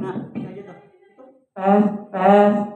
Nah, aja tuh. Tes.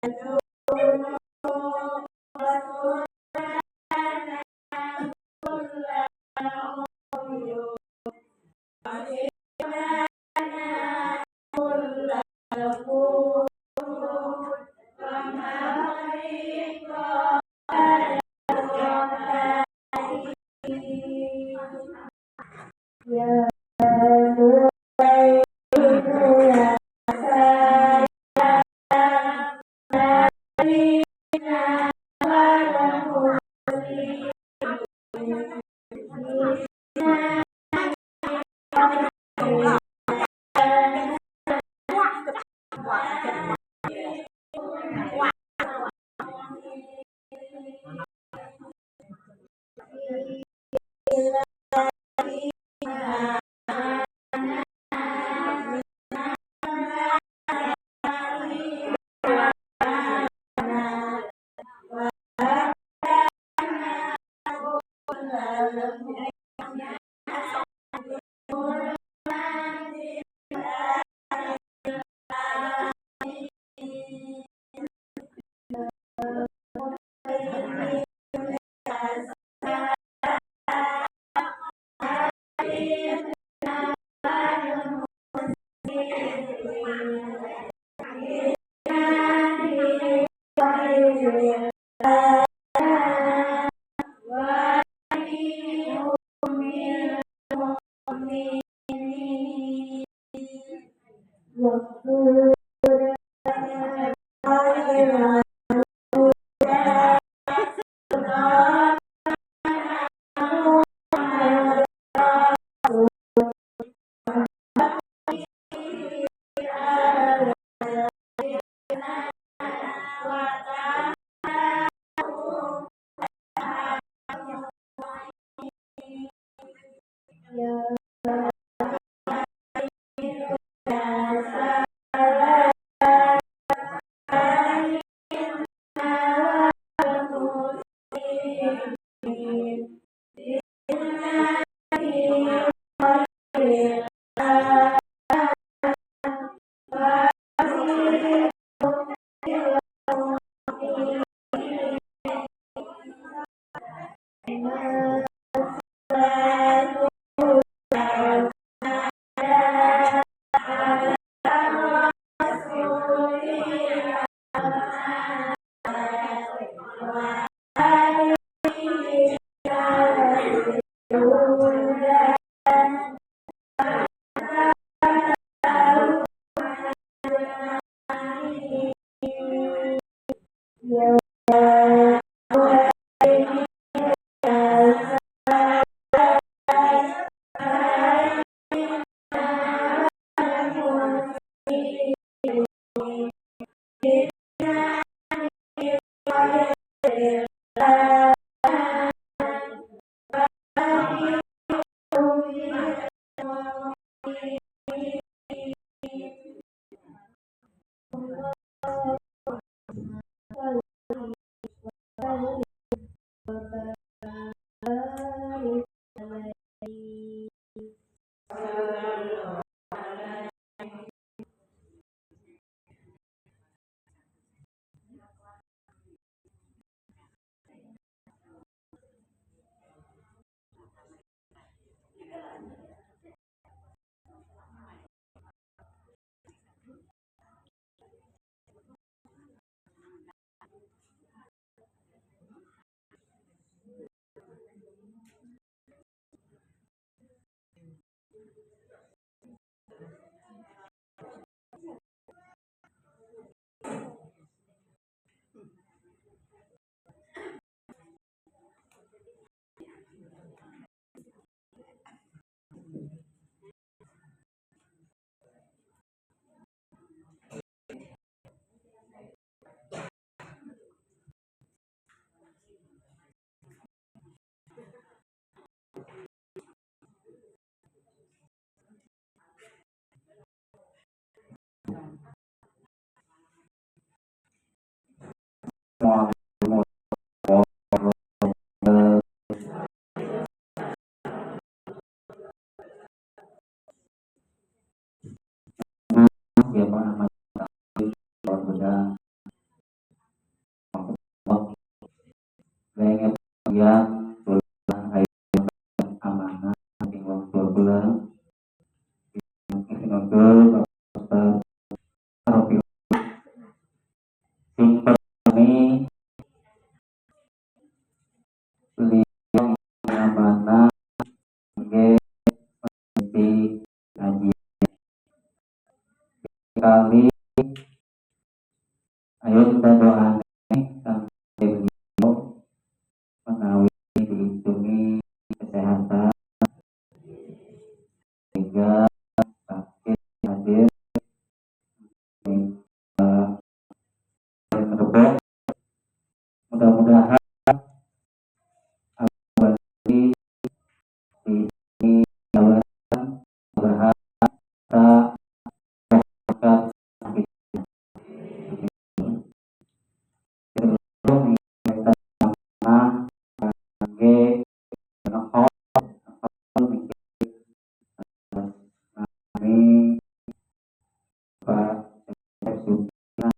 Muhammad adanya yang amanah di waktu bulan Sinodul sing kami liang amanah nggih mesti ngaji kali ayo kita doa sampai beliau menawi dilindungi kesehatan sehingga sakit hadir merebak. Mudah-mudahan di sini jalan berharap berkat sebelum kita mana sebagai penekor kami Pak Sudah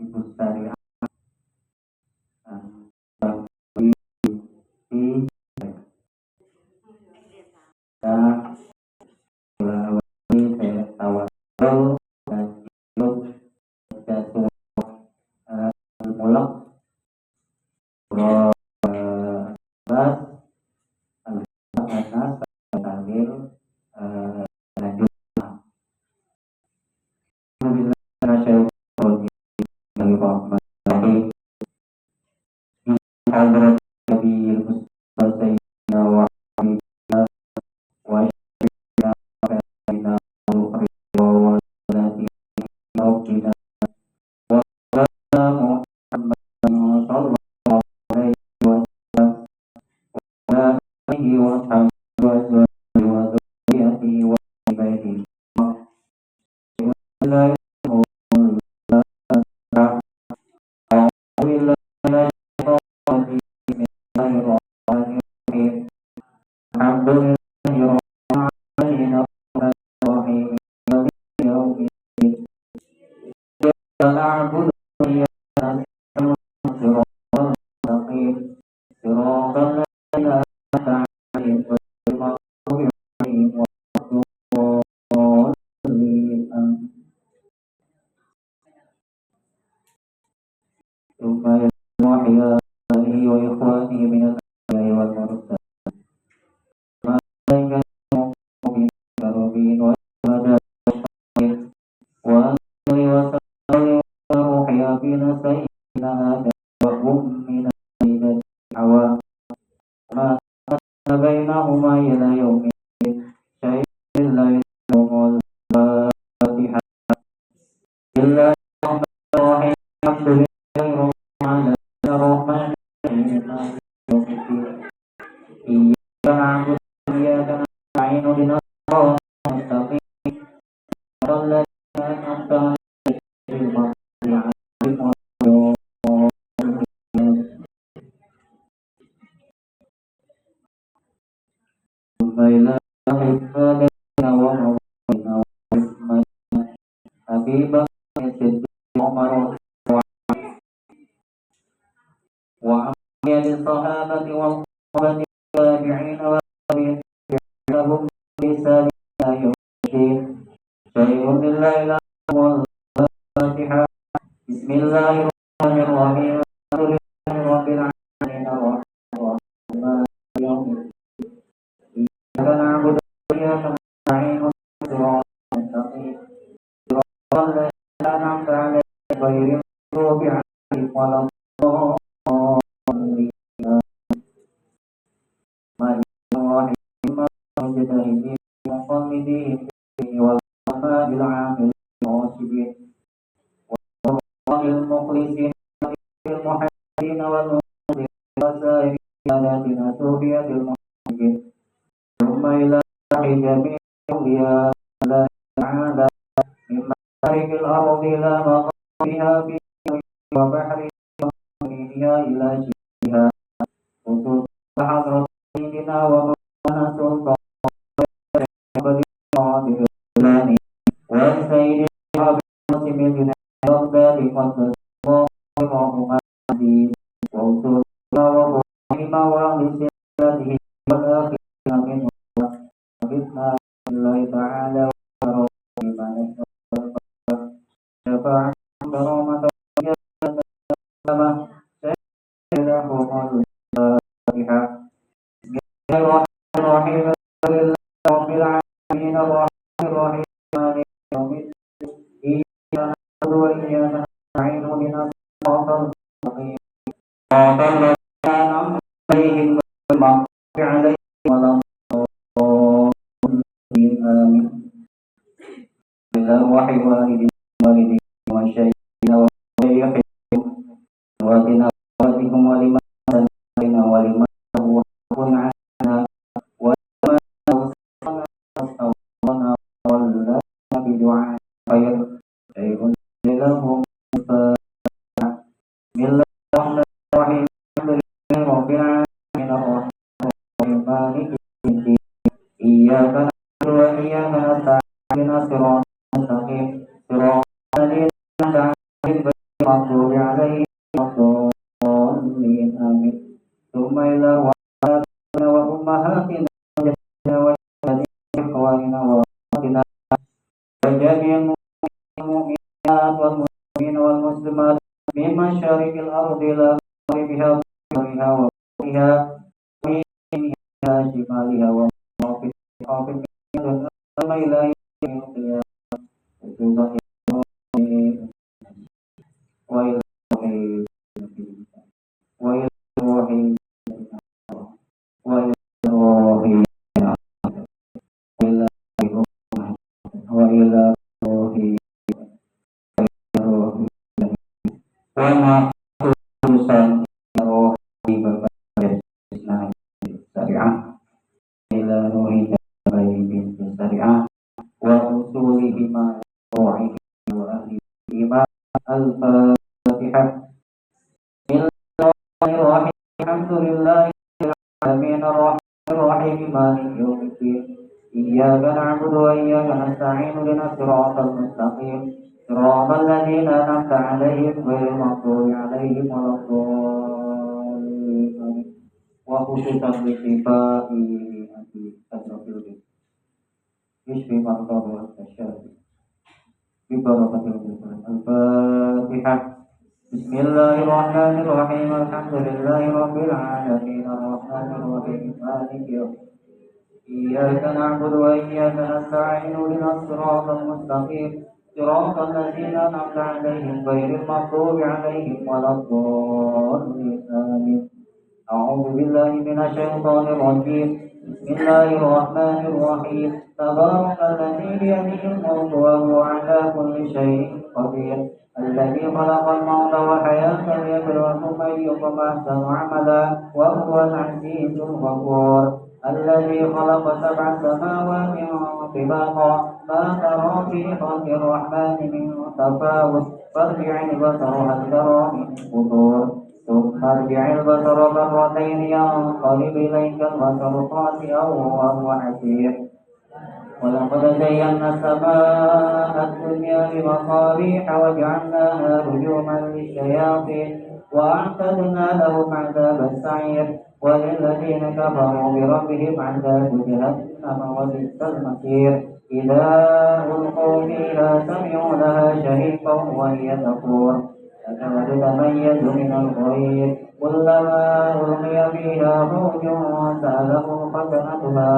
Ibu Sari dan melalui saya tawassul dan hidup jatuh mulak bas anas tahlil lanjut dari rahmat dari hadrat Nabi Mustafa wa بينهما إلى يوم الدين لله الفاتحة لله الرحمن الحمد لله رب العالمين الرحمن الرحيم مالك يوم الدين إياك نعبد وإياك نستعين اهدنا الصراط المستقيم صراط الذين أنعمت عليهم غير المغضوب عليهم ولا الضالين حبيبا صديق عمر وأمثال الصحابة والصحابة التابعين والتابعين لهم بإحسان إلى يوم الدين شيء لله الحمد والفاتحة بسم الله الرحمن الرحيم الحمد لله رب العالمين الرحمن الرحيم يوم الدين إياك نعبد وإياك نستعين صراط المستقيم صراط الذين أنعمت عليهم غير المغضوب عليهم ولا الضالين مالك الرحيم المجتهدين المقلدين والعلماء بالعامل الموسبين المخلصين المحسنين والمحسنين وسائر عباداتنا توفية المحسنين ثم إلى جميع أولياء الله تعالى من مشارق الأرض إلى مغاربها في وبحر ومنها إلى شبهها خصوص حضرة سيدنا ومولانا سلطان القادر الجيلاني وسيد القاسم بن بغداد قدس الله روحهما شفاعة كرامة وجنة سلامة سيدهم الفاتحة. بسم الله الرحمن الرحيم. الحمد لله رب العالمين الرحمن الرحيم مالك يوم الدين. إياك نعبد وإياك نستعين اهدنا الصراط المستقيم صراط الذين أنعمت عليهم غير المغضوب عليهم ولا الضالين آمين. الأرواح والدين والشهيدين والشيخين واتنا واتكم ولمن سنتنا ولمن هو عنا ولمن أوصانا أوصانا ولا بدعاء خير شيء لهم فاتحة. بسم الله الرحمن الرحيم. الحمد لله رب العالمين الرحمن الرحيم مالك يوم الدين. إياك نعبد وإياك نستعين اهدنا الصراط المستقيم صراط الذين أنعمت عليهم غير المغضوب عليهم ولا الضالين آمين. ثم إلى أرواحنا وأمهاتنا وجدنا وجدنا إخواننا وأخواتنا وجميع المؤمنات والمسلمين والمسلمات من مشارق الأرض إلى مغربها وشرقها وغربها ويمينها شمالها ومغربها ثم إلى يوم القيامة. وإلى الفاتحة. بسم الله الرحمن الرحيم. الحمد لله رب العالمين الرحمن الرحيم مالك يوم الدين. إياك نعبد وإياك نستعين اهدنا الصراط المستقيم صراط الذين أنعمت عليهم غير المغضوب عليهم ولا الضالين. وخصوصا بشفاء أبي الرسول يشفي مرضى والتشافي ببركة الفاتحة. بسم الله الرحمن الرحيم. الحمد لله رب العالمين الرحمن الرحيم مالك يوم الدين. إياك نعبد وإياك نستعين اهدنا الصراط المستقيم صراط الذين أنعمت عليهم غير المغضوب عليهم ولا الضالين آمين. أعوذ بالله من الشيطان الرجيم. بسم الله الرحمن الرحيم. تبارك الذي بيده الملك وهو على كل شيء قدير الذي خلق الموت والحياة ليبلوكم أيكم أحسن عملا وهو العزيز الغفور الذي خلق 7 سماوات طباقا ما ترى في خلق الرحمن من تفاوت فارجع البصر هل ترى من فطور ثم ارجع البصر مرتين ينقلب إليك البصر خاسئا وهو حسير. ولقد زينا السماء الدنيا بمصابيح وجعلناها رجوما للشياطين وأعتدنا لهم عذاب السعير وللذين كفروا بربهم عذاب جهنم وبئس المصير. إذا ألقوا فيها سمعوا لها شهيقا وهي تفور تكاد تميز من الغيظ كلما ألقي فيها فوج سألهم خزنتها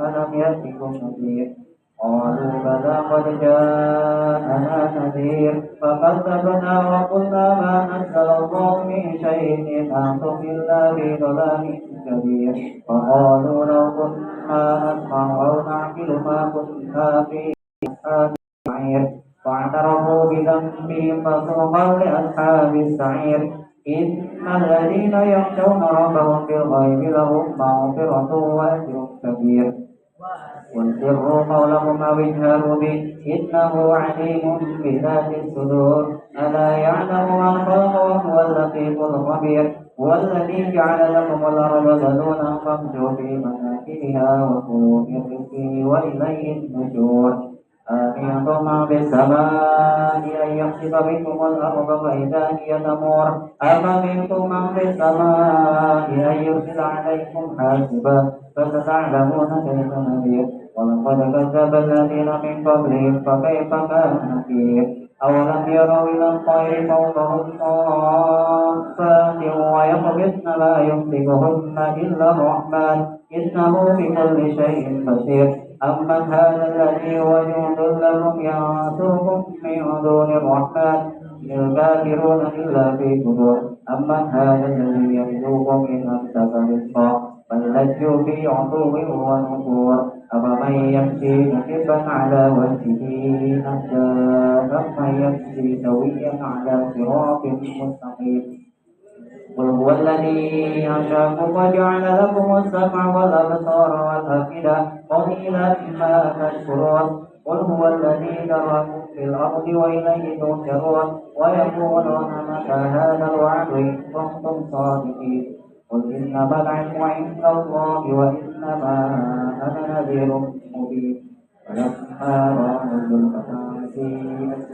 ألم يأتكم نذير قالوا بلى قد جاءنا نذير فكذبنا وقلنا ما نزل الله من شيء إن أنتم إلا في ضلال كبير فقالوا لو كنا نسمع أو نعقل ما كنا في أصحاب السعير فاعترفوا بذنبهم فسوقا لأصحاب السعير. إن الذين يخشون ربهم بالغيب لهم مغفرة وأجر كبير وسروا قولهم أو اجهروا به إنه عليم بذات الصدور ألا يعلم من خلق وهو اللطيف الخبير. هو الذي جعل لكم الأرض ذلولا فامشوا في مناكبها وكلوا من رزقه وإليه النشور. أمنتم من في السماء أن يخسف بكم الأرض فإذا هي تمور أم أمنتم من في السماء أن يرسل عليكم حاسبا فستعلمون كيف نذير ولقد كذب الذين من قبلهم فكيف كان نكير أولم يروا إلى الطير فوقهم صافات ويقبضن لا يمسكهن إلا الرحمن إنه بكل شيء بصير أمن هذا الذي هو جند لهم ينصركم من دون الرحمن إن الكافرون إلا في غرور أمن هذا الذي يرزقكم إن أمسك رزقا بل لجوا في عتو ونفور أفمن يمشي مكبا على وجهه أهدى أمن يمشي سويا على صراط مستقيم قل هو الذي أنشأكم وجعل لكم السمع والأبصار والأفئدة قليلا ما تشكرون قل هو الذي ذرأكم في الأرض وإليه تحشرون ويقولون متى هذا الوعد إن كنتم صادقين قل إنما العلم عند الله وإنما أنا نذير مبين فلما رأوا الزلفة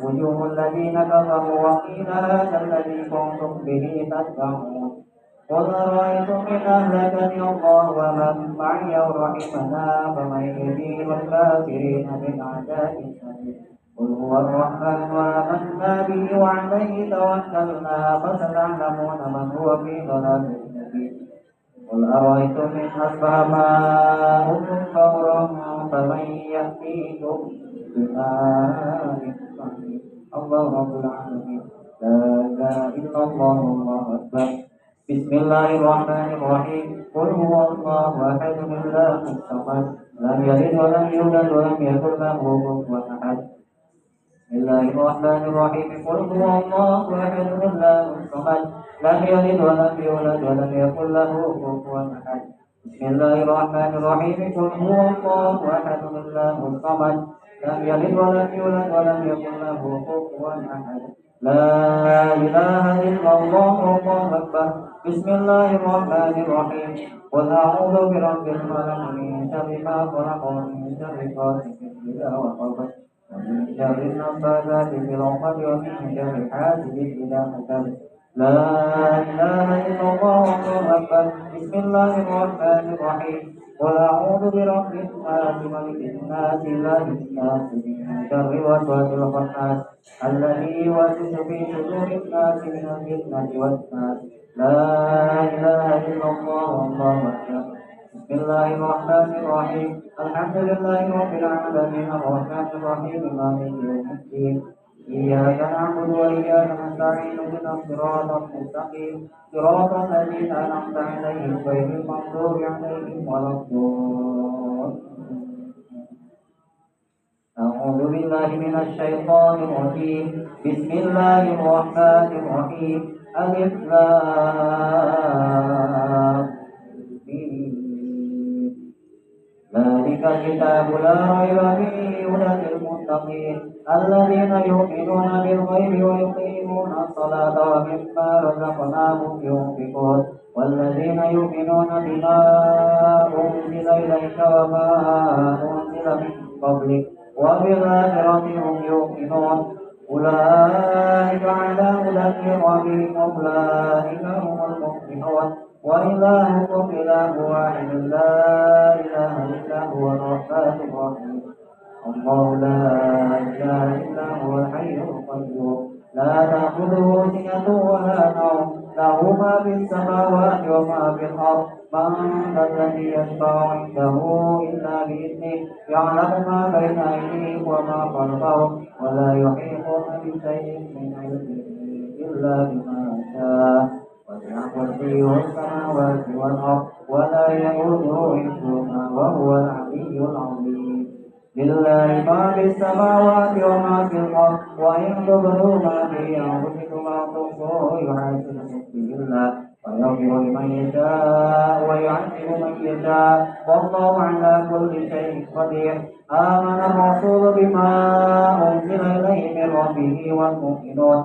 وجوه الذين كفروا وقيل هذا الذي كنتم به تدعون قل أرأيتم إن أهلكني الله ومن معي أو رحمنا فمن يجير الكافرين من عذاب شديد قل هو الرحمن وآمنا به وعليه توكلنا فستعلمون من هو في ضلال مبين قل أرأيتم إن أصبح ماؤكم غورا فمن يأتيكم بماء صحيح الله رب العالمين لا إله إلا الله والله أكبر بسم الله الرحمن الرحيم قل هو الله أحد الله الصمد لم يلد ولم يولد ولم يكن له كفوا أحد بسم الله الرحمن الرحيم قل هو الله أحد الله الصمد لم يلد ولم يولد ولم يكن له كفوا أحد بسم الله الرحمن الرحيم قل هو الله أحد الله الصمد لم يلد ولم يولد ولم يكن له كفوا أحد لا إله إلا الله والله أكبر بسم الله الرحمن الرحيم قل أعوذ برب الفلق من شر ما خلق ومن شر غاسق إذا وقب ومن شر النفاثات في العقد ومن شر حاسد إذا حسد لا إله إلا الله والله أكبر بسم الله الرحمن الرحيم قل أعوذ برب الناس ملك الناس إله الناس من شر الوسواس الخناس الذي يوسوس في صدور الناس من الفتنة والناس لا إله إلا الله والله أكبر بسم الله الرحمن الرحيم الحمد لله رب العالمين الرحمن الرحيم مالك يوم الدين إياك نعبد وإياك نستعين اهدنا الصراط المستقيم صراط الذين أنعمت عليهم غير المغضوب عليهم ولا الضالين أعوذ بالله من الشيطان الرجيم بسم الله الرحمن الرحيم ألف لام ميم ذلك الكتاب لا ريب فيه هدى للمتقين الذين يؤمنون بالغيب ويقيمون الصلاة ومما رزقناهم ينفقون والذين يؤمنون بما أنزل إليك وما أنزل من قبلك وبالآخرة هم يؤمنون أولئك على هدى من ربهم أولئك هم المفلحون وإلهكم إله واحد لا إله إلا هو الرحمن الرحيم الله لا إله إلا هو الحي القيوم لا تأخذه سنة ولا نوم له ما في السماوات وما في الأرض من ذا الذي يشفع عنده إلا بإذنه يعلم ما بين أيديهم وما خلفهم ولا يحيطون بشيء من علمه إلا بما شاء وسع كرسيه السماوات والأرض ولا يئوده حفظهما وهو العلي العظيم لله ما في السماوات وما في الأرض وإن تبدوا ما في أنفسكم أو تخفوه يحاسبكم به الله ويغفر لمن يشاء ويعذب من يشاء والله على كل شيء قدير آمن الرسول بما أنزل إليه من ربه والمؤمنون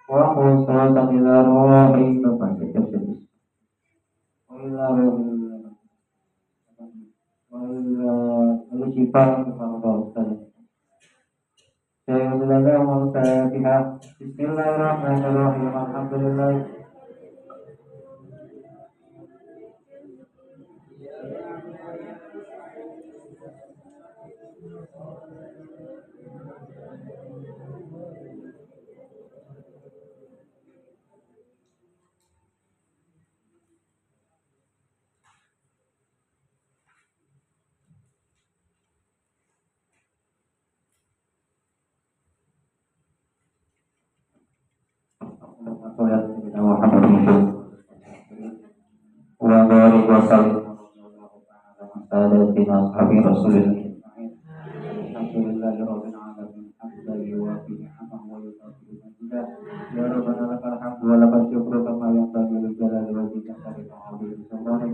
وخصوصا إلى روحي وإلى وإلى الشفاء بسم الله الرحمن الرحيم الحمد لله وبارك وسلم سادتنا أصحاب رسول الله الحمد لله رب العالمين حمدا يوافي نعمه ويكافئ مزيدا يا ربنا لك الحمد ولك الشكر كما ينبغي لجلال وجهك وعظيم سلطانك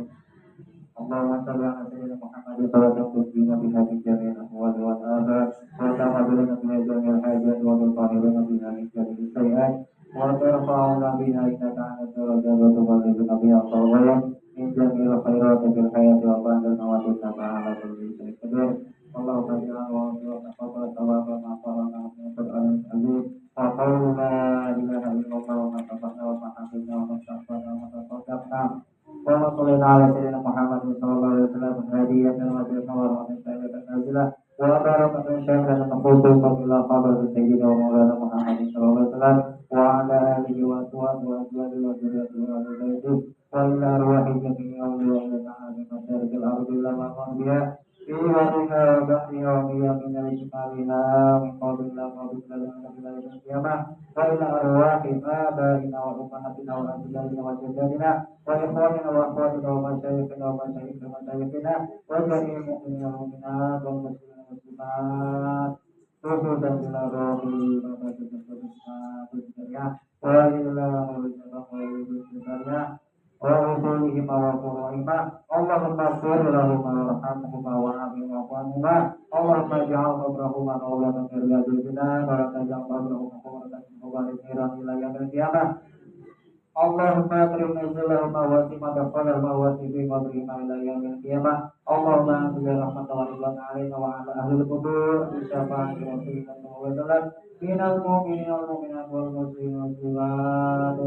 اللهم صل على سيدنا محمد صلاة تسلينا بها من جميع الأموال والآباء وتقبلنا بها جميع الحاجات وتطهرنا بها من جميع السيئات وترفعنا بها إنك على الدرجات وتبلغنا بها الطغيان من جميع الخيرات في الحياة وبعد الموت إنك على كل شيء قدير اللهم اجعل وتقبل ثواب ما قرأنا من القرآن العظيم وقول لا إله إلا الله وما سبقنا وما حفظنا وما استغفرنا وما تصدقنا اللهم صل على سيدنا محمد صلى الله عليه وسلم هدية وسيلة ورحمة سائلة نازلة وبركة شاملة مخصوصة إلى حضرة سيدنا ومولانا محمد صلى الله عليه وسلم وعلى آله وأزواجه وأزواجه وذريته وأهل بيته وإلى أرواح جميع أولياء الله من مشارق الأرض إلى مغربها في وجهها وبحرها ومن شمالها من قبلنا وقبلنا إلى يوم القيامة وإلى أرواح آبائنا وأمهاتنا وأجدادنا وجداتنا وإخواننا وأخواتنا ومشايخنا ومشايخنا وجميع المؤمنين والمؤمنات والمسلمين والمسلمات خصوصا إلى روح وإلى وأصولهما وفروعهما اللهم اغفر لهما وارحمهما وعافهما وعنهما اللهم اجعل قبرهما مولا من رياض الجنان ولا تجعل قبرهما قبرة من قبر النيران إلى يوم القيامة اللهم اكرم نزلهما واسع دخلهما واسع في قبرهما الى يوم القيامه اللهم انزل رحمه ورضوان علينا وعلى اهل القبور بشفاعه رسولك صلى الله عليه وسلم من المؤمنين والمؤمنات والمسلمين والمسلمات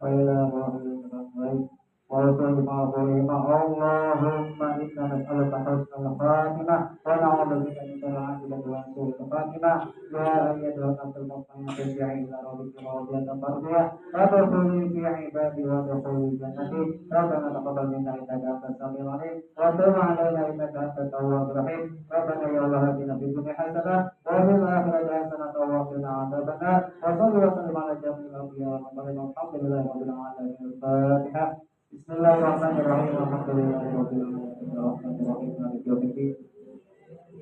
والى روح القدس وصل معصومهما اللهم انا نسالك حسن الخاتمه ونعوذ بك من شر عاجله وسوء الخاتمه يا ايتها النفس المطمئنه ارجعي الى ربك راضيه مرضيه فادخلي في عبادي وادخلي جنتي ربنا تقبل منا انك انت السميع العليم وتب علينا انك انت التواب الرحيم ربنا يا الله اتنا في الدنيا حسنه وفي الاخره حسنه وقنا عذاب النار وصل وسلم على جميع الانبياء والمرسلين والحمد لله رب العالمين الفاتحه بسم الله الرحمن الرحيم الحمد لله رب العالمين الرحمن الرحيم مالك يوم الدين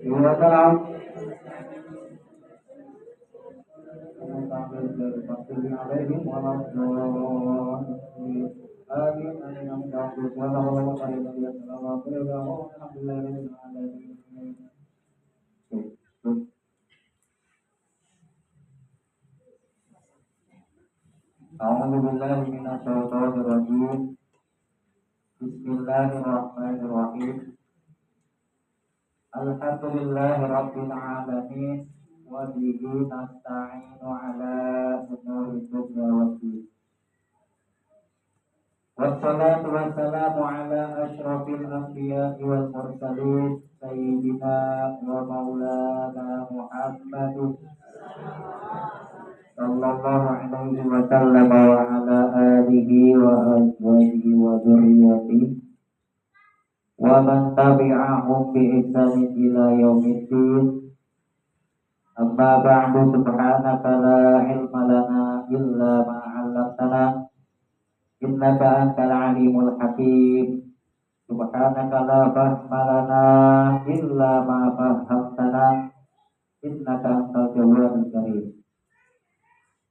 إياك نعبد ونستعين عليهم ولا الضالين آمين آمين آمين يا رب ولا حول ولا قوة إلا بالله الحمد لله رب العالمين أعوذ بالله من الشيطان الرجيم بسم الله الرحمن الرحيم الحمد لله رب العالمين وبه نستعين على أمور الدنيا والدين والصلاة والسلام على أشرف الأنبياء والمرسلين سيدنا ومولانا محمد صلى الله عليه وسلم وعلى آله وأزواجه وذريته ومن تبعهم بإحسان إلى يوم الدين أما بعد سبحانك لا علم لنا إلا ما علمتنا إنك أنت العليم الحكيم سبحانك لا فهم لنا إلا ما فهمتنا إنك أنت الجواد الكريم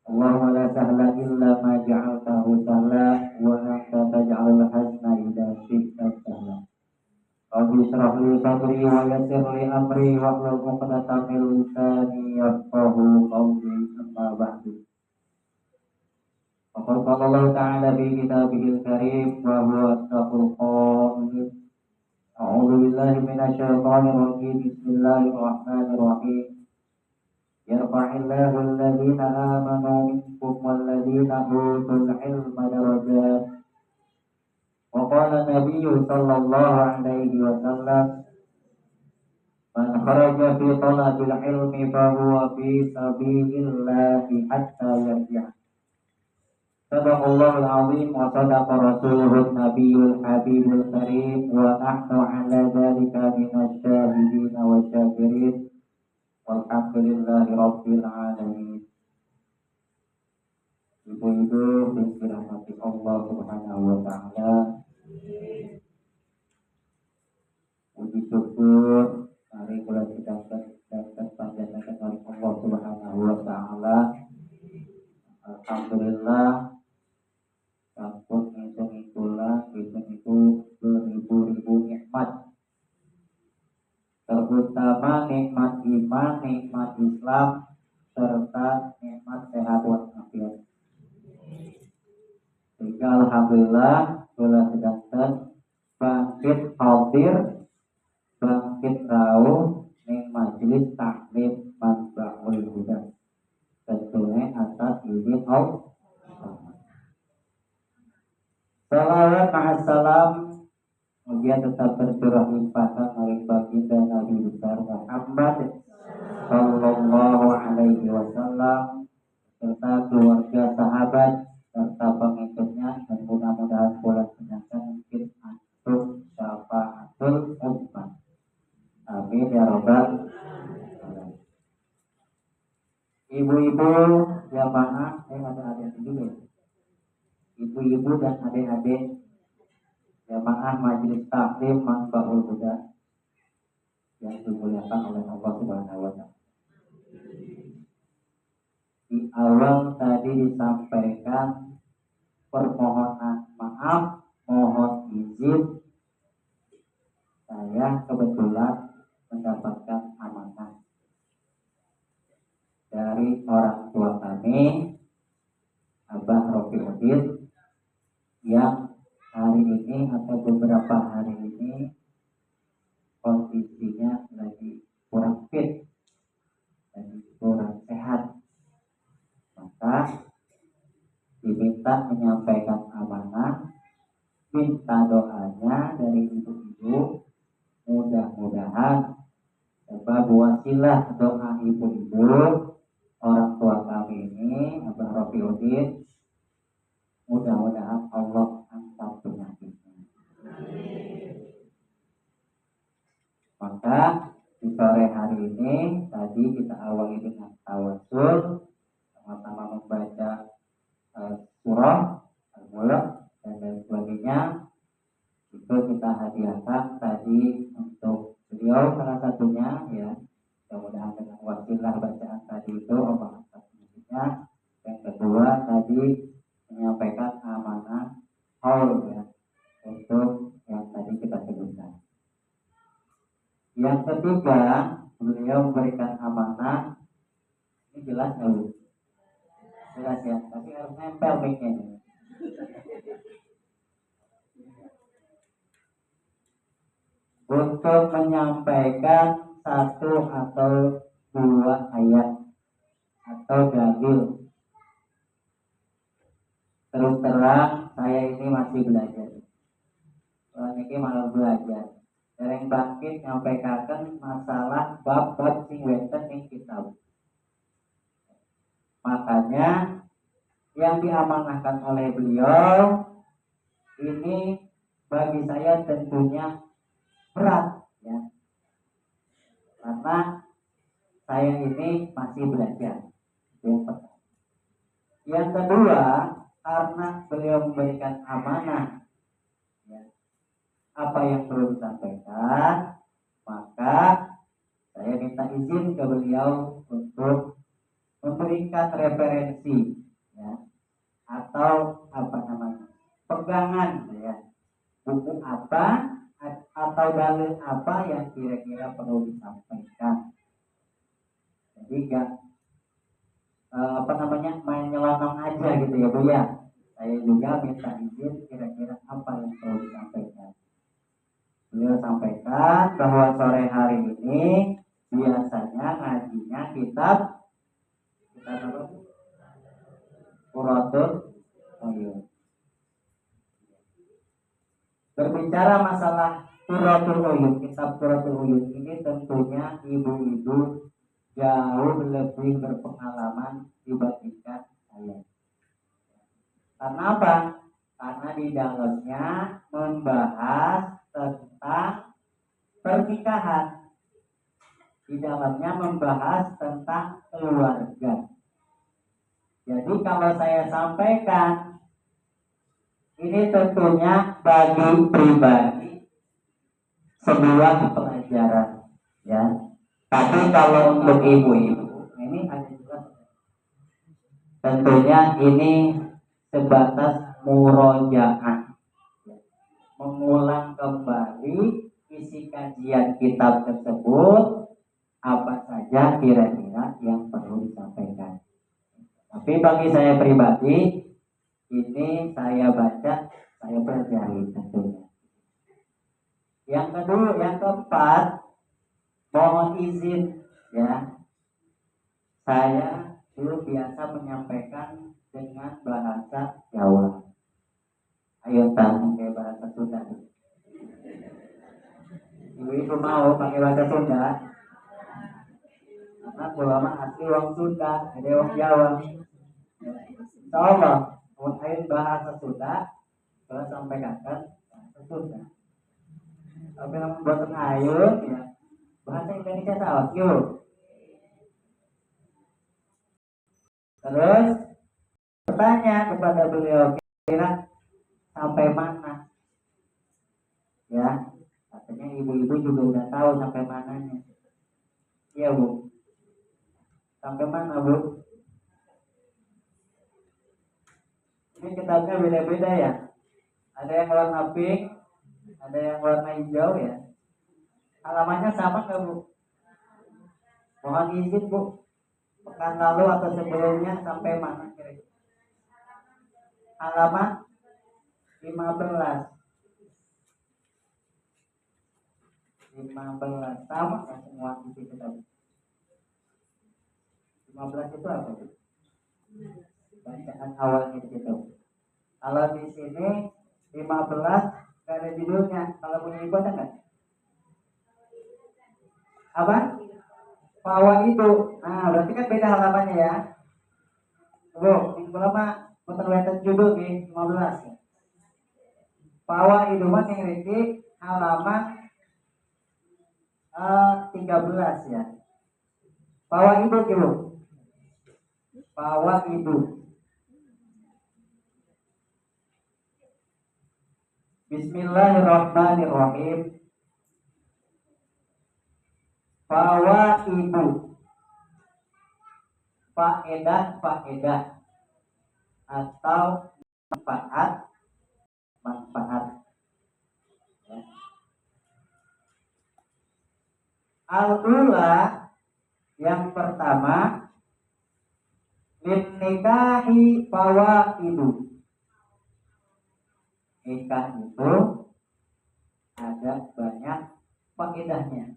اللهم لا سهل إلا ما جعلته سهلا وأنت تجعل الحزن إذا شئت سهلا رب اشرح ishrah li sadri wa yassir li amri wahlul 'uqdatam min lisani yafqahu qawli. Amma ba'du. Faqad qala Allah ta'ala fi kitabihil karim wa huwa asdaqul qailin. A'udzu billahi minasyaitonir rajim. Bismillahirrahmanirrahim. Yarfa'illahu alladhina amanu minkum walladhina utul ilma darajat. Wa qala Nabiyyu sallallahu alaihi wasallam, man kharaja fi talabil ilmi fa huwa fi sabilillahi hatta yarji'a. Sadaqallahul azim wa sadaqa rasuluhun nabiyyul habibul karim wa nahnu ala dzalika minasy syahidin wa syakirin. Walhamdulillahi rabbil alamin. Ibu-ibu yang dirahmati Allah Subhanahu wa taala, puji syukur mari kula sidangkan dan panjenengan oleh Allah Subhanahu wa taala. Alhamdulillah sampun ngitung-ngitung itu beribu-ribu nikmat, terutama nikmat iman, nikmat Islam, serta nikmat sehat walafiat. Sehingga alhamdulillah kula sedangkan bangkit hadir, bangkit rawuh ning majelis taklim Manbaul Huda. Tentunya atas izin Allah. Salawat ma'assalam kemudian tetap bercurah limpahkan oleh baginda Nabi besar Muhammad sallallahu alaihi wasallam serta keluarga, sahabat serta pengikutnya, dan mudah-mudahan pula sedangkan mungkin antum syafaatul ummah. Amin ya rabbal alamin. Ibu-ibu jamaah, ada adik juga ya? Ibu-ibu dan adik-adik jamaah majelis taklim Manbaul Huda yang dimuliakan oleh Allah Subhanahu wa taala. Di awal tadi disampaikan permohonan maaf, mohon izin, saya kebetulan mendapatkan amanah dari orang tua kami, Abah Rofiuddin, yang hari ini atau beberapa hari ini kondisinya lagi kurang fit, lagi kurang sehat, maka diminta menyampaikan amanah, minta doanya dari ibu-ibu. Mudah-mudahan sebab wasilah doa ibu-ibu orang tua kami ini, Abah Rofiuddin, mudah-mudahan Allah angkat penyakitnya. Maka di sore hari ini tadi kita awali dengan tawasul, sama-sama membaca surah Al-Mulk dan lain sebagainya. Itu kita hadiahkan tadi untuk beliau salah satunya ya. Mudah-mudahan dengan wasilah bacaan tadi itu Allah angkat penyakitnya. Yang kedua tadi menyampaikan amanah haul ya, untuk yang tadi kita sebutkan. Yang ketiga, beliau memberikan amanah, ini jelas nggak Bu? Jelas ya, tapi harus nempel mic-nya. Untuk menyampaikan satu atau dua ayat atau dalil. Terus terang saya ini masih belajar. Soalnya ini malah belajar. Dereng bangkit nyampaikan masalah bab-bab sing wenten ing kitab. Makanya yang diamanahkan oleh beliau ini bagi saya tentunya berat ya. Karena saya ini masih belajar. Yang pertama. Yang kedua, karena beliau memberikan amanah ya, apa yang perlu disampaikan, maka saya minta izin ke beliau untuk memberikan referensi ya, atau apa namanya, pegangan ya, buku apa atau dalil apa yang kira-kira perlu disampaikan. Jadi enggak main nyelonong aja gitu ya Bu ya. Saya juga minta izin kira-kira apa yang perlu disampaikan. Beliau sampaikan bahwa sore hari ini biasanya ngajinya kitab apa? Qurratul Uyun. Berbicara masalah Qurratul Uyun, kitab Qurratul Uyun ini tentunya ibu-ibu jauh lebih berpengalaman dibandingkan saya. Karena apa? Karena di dalamnya membahas tentang pernikahan. Di dalamnya membahas tentang keluarga. Jadi kalau saya sampaikan, ini tentunya bagi pribadi sebuah pelajaran, ya. Tapi kalau untuk ibu-ibu, ini ada juga. Tentunya ini sebatas murojaah, mengulang kembali isi kajian kitab tersebut, apa saja kira-kira yang perlu disampaikan. Tapi bagi saya pribadi, ini saya baca, saya pelajari tentunya. Yang kedua, yang keempat, mohon izin ya, saya dulu biasa menyampaikan dengan bahasa Jawa. Ayo tanya kayak bahasa Sunda. Ibu mau pakai bahasa Sunda? Karena ulama asli orang Sunda, jadi orang Jawa. Insyaallah, mungkin bahasa Sunda, kalau sampaikan bahasa Sunda. Tapi yang buatan ayo, ya bahasa Indonesia tahu, yuk. Terus bertanya kepada beliau, kira sampai mana? Ya, katanya ibu-ibu juga udah tahu sampai mananya. Iya Bu. Sampai mana Bu? Ini kitabnya beda-beda ya. Ada yang warna pink, ada yang warna hijau ya. Halamannya sama nggak Bu? Mohon izin Bu. Pekan lalu atau sebelumnya sampai mana kira-kira? Halaman 15 sama kan semua di situ tadi. 15 itu apa Bu? Bacaan awalnya di situ. Kalau di sini 15 gak ada judulnya. Kalau punya ibu ada nggak? Apa? Pawa itu. Nah, berarti kan beda halamannya ya. Bu, minggu lama meterweten judul nih 15 ya. Pawa itu mah yang Riki halaman 13 ya. Pawa ibu ibu. Pawa ibu. Bismillahirrahmanirrahim. Pawa ibu. Faedah atau manfaat. Ya. Al-ula yang pertama, nikahi fawaidu. Nikah itu ada banyak faedahnya.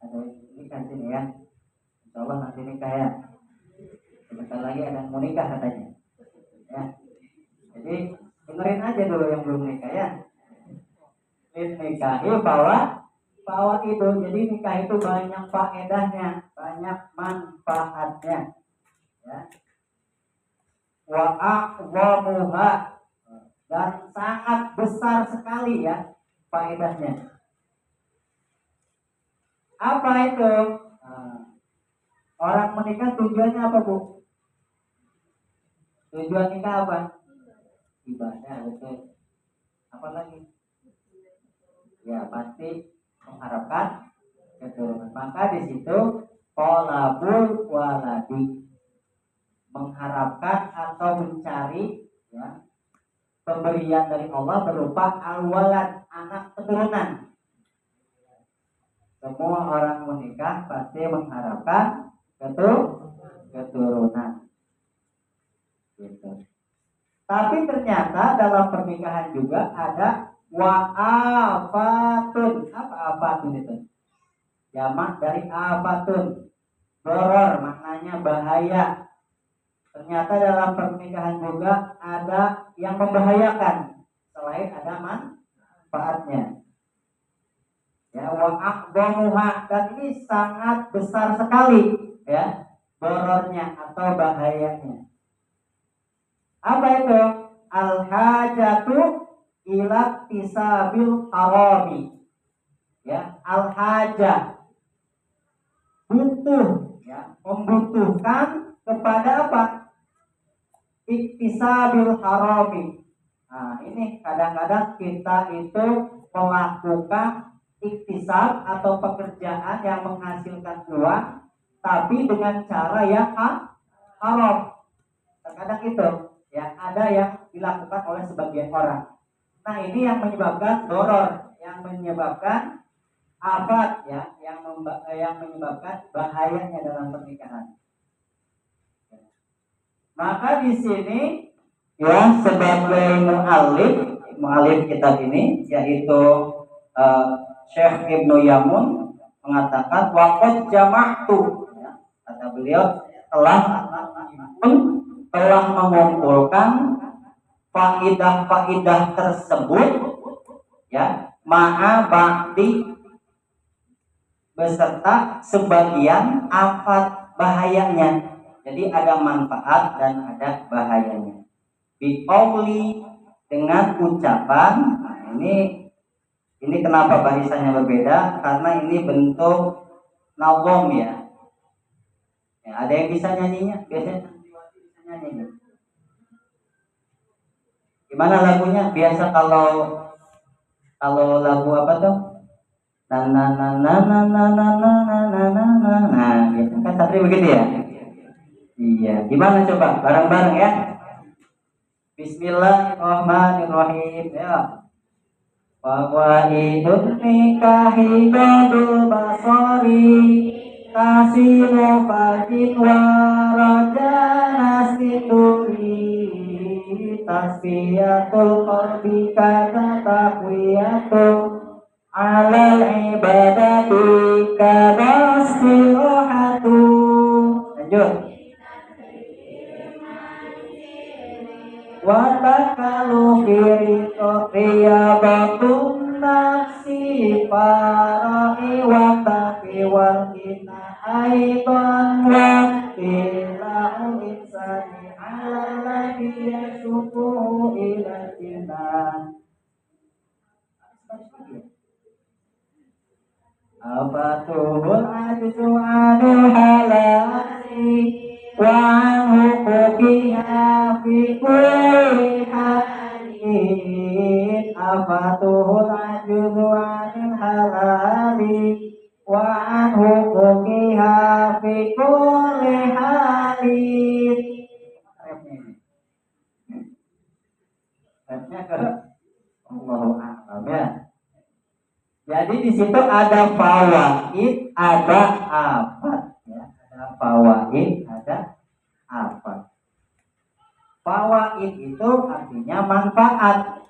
Ada nikah sini ya. Insyaallah nanti nikah ya. Sebentar lagi ada yang mau nikah katanya. Ya. Jadi dengerin aja dulu yang belum nikah ya. Nikahi bahwa itu, jadi nikah itu banyak faedahnya, banyak manfaatnya. Ya. Wa a'zamuha, dan sangat besar sekali ya faedahnya. Apa itu? Orang menikah tujuannya apa Bu? Tujuan nikah apa? Ibadah, betul. Apa lagi? Ya pasti mengharapkan keturunan. Maka di situ thalabul waladi, mengharapkan atau mencari ya pemberian dari Allah berupa al-walad, anak keturunan. Semua orang menikah pasti mengharapkan keturunan. Gitu. Tapi ternyata dalam pernikahan juga ada wa'afatun. Apa afatun itu? Jamak dari afatun. Doror maknanya bahaya. Ternyata dalam pernikahan juga ada yang membahayakan selain ada manfaatnya. Ya, wa'aqdamuha, dan ini sangat besar sekali ya dorornya atau bahayanya. Apa itu? Al-hajatu ila tisabil harami. Ya, al-hajah butuh ya, membutuhkan kepada apa? Iktisabil harami. Nah, ini kadang-kadang kita itu melakukan iktisab atau pekerjaan yang menghasilkan uang tapi dengan cara yang haram. Terkadang itu ya ada yang dilakukan oleh sebagian orang. Nah, ini yang menyebabkan doror, yang menyebabkan afat ya, yang menyebabkan bahayanya dalam pernikahan. Maka di sini ya sebagai mu'alif kitab ini yaitu Syekh Ibnu Yamun mengatakan waqad jama'tu ya, kata beliau telah mengumpulkan faidah-faidah tersebut ya ma'a ba'di beserta sebagian afat bahayanya. Jadi ada manfaat dan ada bahayanya. Biqauli dengan ucapan. Nah, ini kenapa barisannya berbeda? Karena ini bentuk nazom ya. Ya, ada yang bisa nyanyinya? Biasanya bisa nyanyi. Gimana lagunya? Biasa kalau lagu apa tuh? Nah, biasanya kan satri begitu ya. Iya, gimana coba bareng-bareng ya? Bismillahirrahmanirrahim ya. Fawaidun nikahi gadul basari tasimu fajin warajana situri tasfiyatul qalbi kata taqwiyatul alal ibadati kadastilahatu. Lanjut. Watakalu firiko riyabatun nafsi fara'i wataki walkina aiton wakila'u insani ala lagi yasukuhu ila jinan. Abatuhul ajzu anu halasi wa hukukiha fi kulli halin. Abatuhul ajzu anil halali wa hukukiha fi kulli halin. Allahu a'lam ya. Jadi di situ ada fawaid, ada afat ya. Ada fawaid, ada afat. Fawaid itu artinya manfaat.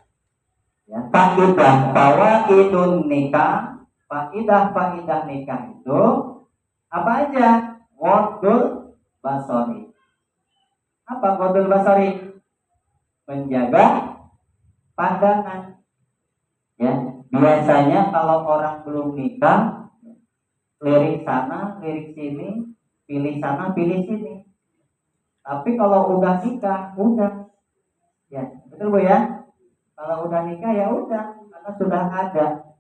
Ya, faidah fawaidun nikah, faidah nikah itu apa aja? Ghadul basari. Apa ghadul basari? Menjaga pandangan. Ya, biasanya kalau orang belum nikah, lirik sana, lirik sini, pilih sana, pilih sini. Tapi kalau udah nikah, udah, ya betul Bu ya. Kalau udah nikah ya udah, karena sudah ada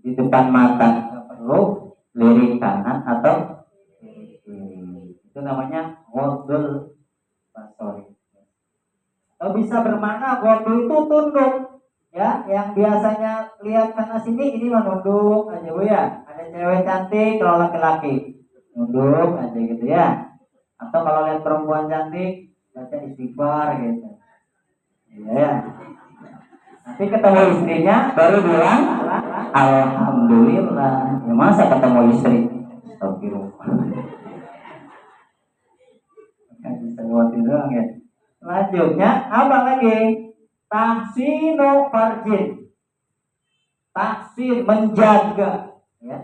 di depan mata, nggak perlu lirik kanan atau lirik kiri. Itu namanya ghadul basari. Atau bisa bermakna ghadul itu tunduk. Ya, yang biasanya lihat sana sini ini menunduk aja Bu ya. Ada cewek cantik, kalau laki-laki nunduk aja gitu ya. Atau kalau lihat perempuan cantik baca istighfar gitu. Ya. Nanti ketemu istrinya baru bilang alhamdulillah. Ya, masa ketemu istri? Astagfirullah. Bisa lewatin doang ya. Selanjutnya apa lagi? Tahsinu farjin. Tahsin menjaga, ya.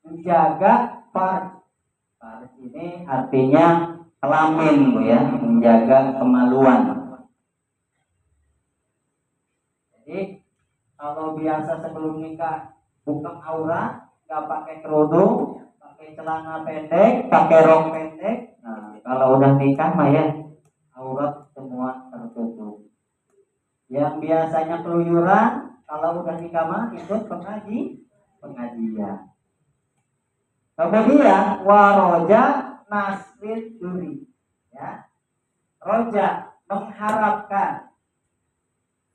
Menjaga farj. Farj ini artinya kelamin, Bu ya, menjaga kemaluan. Jadi kalau biasa sebelum nikah buka aurat, nggak pakai kerudung, pakai celana pendek, pakai rok pendek. Nah, kalau udah nikah mah ya aurat semua tertutup. Yang biasanya keluyuran, kalau udah nikah mah ikut pengajian. Kemudian waroja nasrid duri, ya. Roja mengharapkan,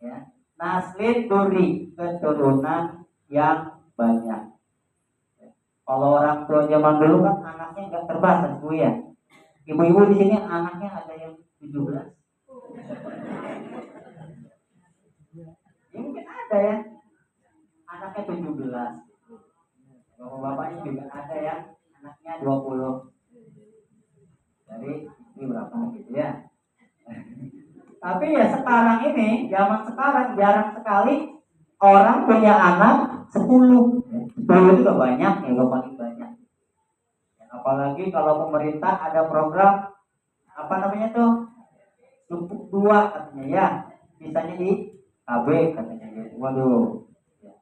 ya. Naslid duri keturunan yang banyak. Kalau orang tua zaman dulu kan anaknya nggak terbatas, Bu ya. Ibu-ibu di sini anaknya ada yang 17. Ya, mungkin ada ya. Anaknya 17. Bapak-bapaknya juga ada yang anaknya 20. Jadi ini berapa gitu ya. Tapi ya sekarang ini, zaman sekarang jarang sekali orang punya anak 10. 10 juga banyak ya, paling banyak. Ya, apalagi kalau pemerintah ada program apa namanya tuh? Cukup 2 katanya ya. Misalnya di KB katanya ya. Waduh. Ya.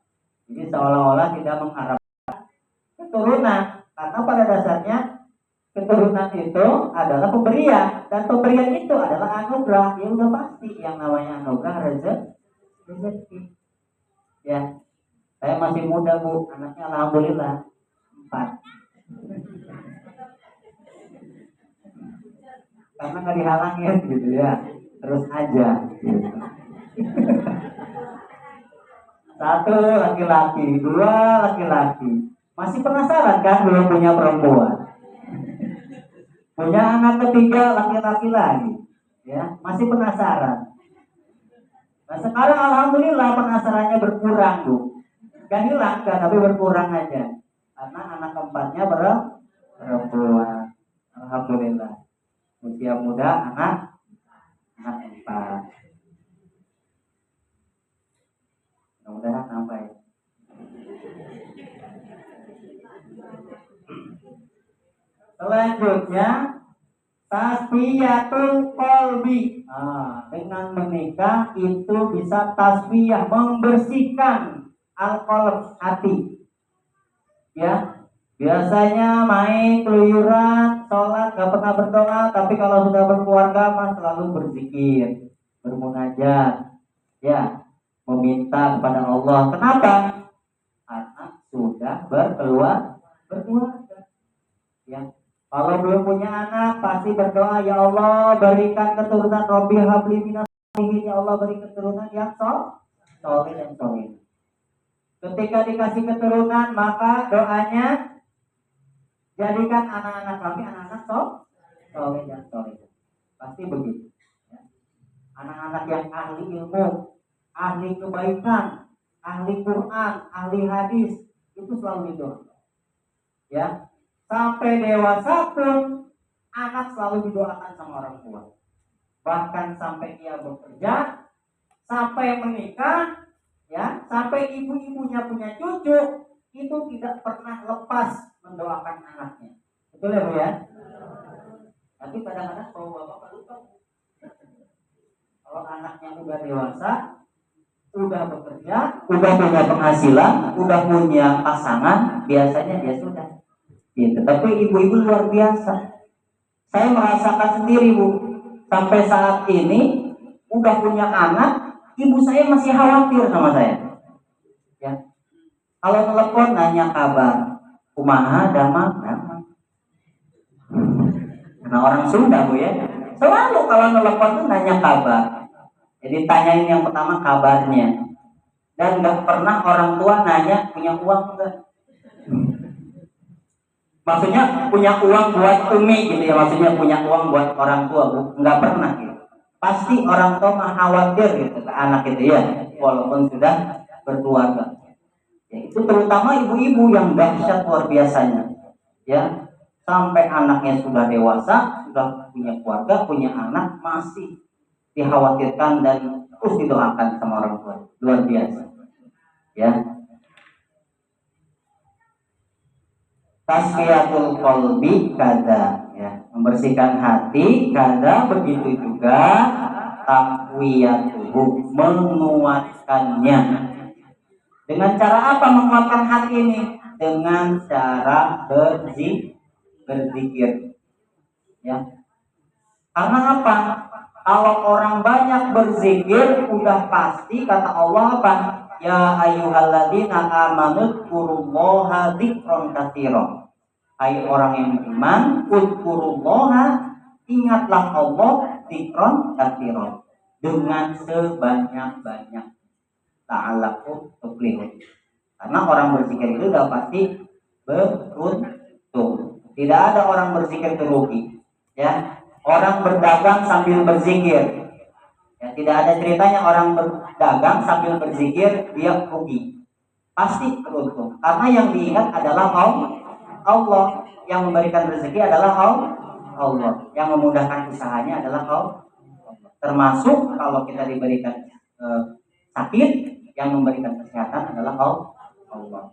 Jadi seolah-olah tidak mengharapkan keturunan, karena pada dasarnya keturunan itu adalah pemberian, dan pemberian itu adalah anugerah. Ya udah pasti yang namanya anugerah rezeki. Ya, saya masih muda, Bu, anaknya alhamdulillah 4. Karena nggak dihalangin gitu ya, terus aja. Gitu. 1 laki-laki, 2 laki-laki. Masih penasaran kan belum punya perempuan? Punya anak ketiga laki-laki lagi, ya, masih penasaran. Nah sekarang alhamdulillah penasarannya berkurang, Bu. Gak hilang kan, tapi berkurang aja. Karena anak keempatnya perempuan. Alhamdulillah. Usia muda anak 4. Mudah-mudahan sampai. Selanjutnya tasfiyatul qalbi. Dengan menikah itu bisa tasfiyah, membersihkan al-qalb, hati. Ya, biasanya main keluyuran, sholat gak pernah berdoa, tapi kalau sudah berkeluarga mah selalu berzikir, bermunajat, ya, meminta kepada Allah. Kenapa? Karena sudah berkeluarga. Ya. Kalau belum punya anak pasti berdoa, ya Allah berikan keturunan, Rabbi habli minas sholihin, ya Allah beri keturunan yang soleh dan soleh. Ketika dikasih keturunan maka doanya, jadikan anak-anak kami anak-anak soleh dan soleh. Pasti begitu. Ya. Anak-anak yang ahli ilmu, ahli kebaikan, ahli Quran, ahli hadis, itu selalu didoakan. Ya. Sampai dewasa pun anak selalu didoakan sama orang tua. Bahkan sampai ia bekerja, sampai menikah, ya, sampai ibu-ibunya punya cucu, itu tidak pernah lepas mendoakan anaknya. Betul ya, Bu ya? Tapi kadang-kadang kalau bapak lupa. Kalau anaknya udah dewasa, udah bekerja, udah punya penghasilan, udah punya pasangan, biasanya dia sudah. Gitu. Tapi ibu-ibu luar biasa. Saya merasakan sendiri, Bu. Sampai saat ini udah punya anak, ibu saya masih khawatir sama saya. Ya. Kalau telepon nanya kabar, kumaha damang. Karena orang Sunda, Bu ya. Selalu kalau telepon tuh nanya kabar. Jadi tanyain yang pertama kabarnya. Dan nggak pernah orang tua nanya punya uang enggak. Maksudnya punya uang buat umi gitu ya, maksudnya punya uang buat orang tua, Bu. Nggak pernah gitu. Pasti orang tua khawatir gitu ke anak itu ya, walaupun sudah berkeluarga. Ya, itu terutama ibu-ibu yang dahsyat luar biasanya. Ya, sampai anaknya sudah dewasa, sudah punya keluarga, punya anak, masih dikhawatirkan dan terus didoakan sama orang tua. Luar biasa. Ya. Tasfiyatul qalbi kada, ya, membersihkan hati, kada begitu juga takwiyatuhu, menguatkannya. Dengan cara apa menguatkan hati ini? Dengan cara berzikir. Ya. Karena apa? Kalau orang banyak berzikir, udah pasti kata Allah apa? Ya ayyuhalladzina amanu dzkurullaha dzikron katsiran. Hai orang yang beriman, dzkurullaha, ingatlah Allah dzikron katsiran, dengan sebanyak-banyak. Ta'alakum tuflihun. Karena orang berzikir itu udah pasti beruntung. Tidak ada orang berzikir itu rugi. Ya, orang berdagang sambil berzikir. Ya, tidak ada ceritanya orang berdagang sambil berzikir dia rugi. Pasti beruntung. Karena yang diingat adalah Allah. Yang memberikan rezeki adalah Allah. Yang memudahkan usahanya adalah Allah. Termasuk kalau kita diberikan sakit, yang memberikan kesehatan adalah Allah.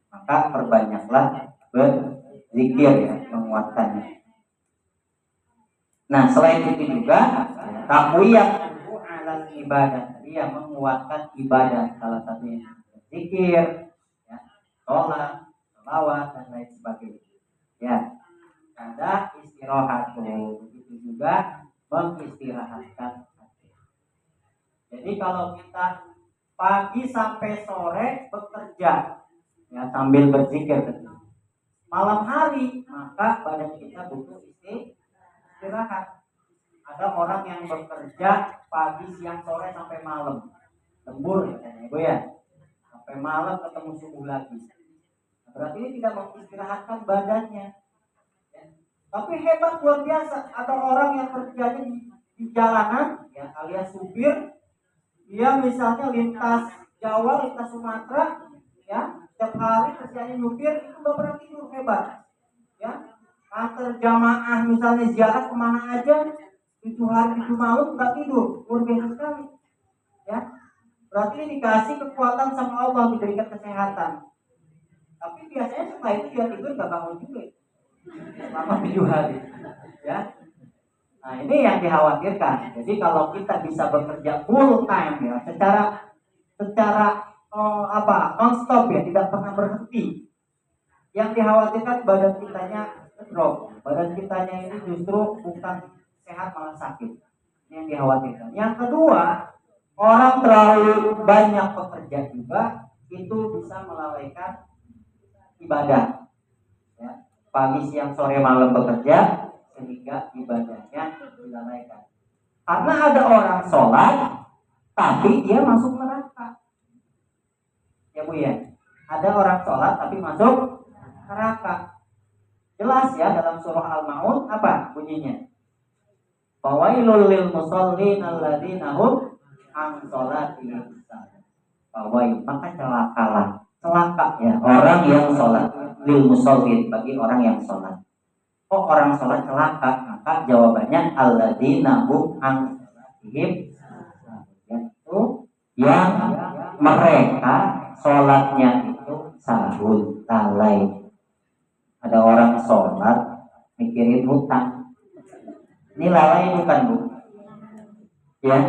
Maka perbanyaklah berzikir, ya, menguatkannya. Nah, selain itu juga takwiyah ala ibadah, dia menguatkan ibadah, salah satunya zikir, ya, sholat, selawat dan lain sebagainya. Ya, ada istirahat, begitu juga mengistirahatkan hati. Jadi kalau kita pagi sampai sore bekerja, ya, sambil berzikir, malam hari maka badan kita butuh istirahat. Ada orang yang bekerja pagi, siang, sore sampai malam, lembur katanya Ibu ya, sampai malam ketemu subuh lagi. Berarti ini tidak mengistirahatkan badannya. Ya. Tapi hebat luar biasa, ada orang yang kerjanya di jalanan, ya, alias supir. Dia misalnya lintas Jawa, lintas Sumatera, ya, setiap hari kerjanya nyupir, itu gak pernah tidur, hebat. Ya, antar jamaah misalnya ziarah kemana aja, 7 hari 7 malam nggak tidur, luar biasa sekali. Ya, berarti ini dikasih kekuatan sama Allah, diberikan kesehatan. Tapi biasanya setelah itu dia tidur nggak bangun juga, selama 7 hari. Ya, nah ini yang dikhawatirkan. Jadi kalau kita bisa bekerja full time, ya, secara non-stop, ya, tidak pernah berhenti. Yang dikhawatirkan badan kitanya drop, badan kitanya ini justru bukan sehat malah sakit. Ini yang dikhawatirkan. Yang kedua, orang terlalu banyak bekerja juga itu bisa melalaikan ibadah. Ya, pagi, siang, sore, malam bekerja sehingga ibadahnya dilalaikan. Karena ada orang sholat tapi dia masuk neraka. Ya Bu ya, ada orang sholat tapi masuk neraka. Jelas ya dalam surah Al-Maun apa bunyinya? Fawailul lil musallin alladzina hum an sholatihim sahun. Fawail, maka celaka ya orang yang sholat, lil musallin, bagi orang yang sholat. Kok orang sholat celaka? Maka jawabannya alladzina hum an sholatihim, yaitu yang mereka sholatnya itu sahun, lalai. Ada orang sholat mikirin hutang. Ini lalai bukan Bu? Ya,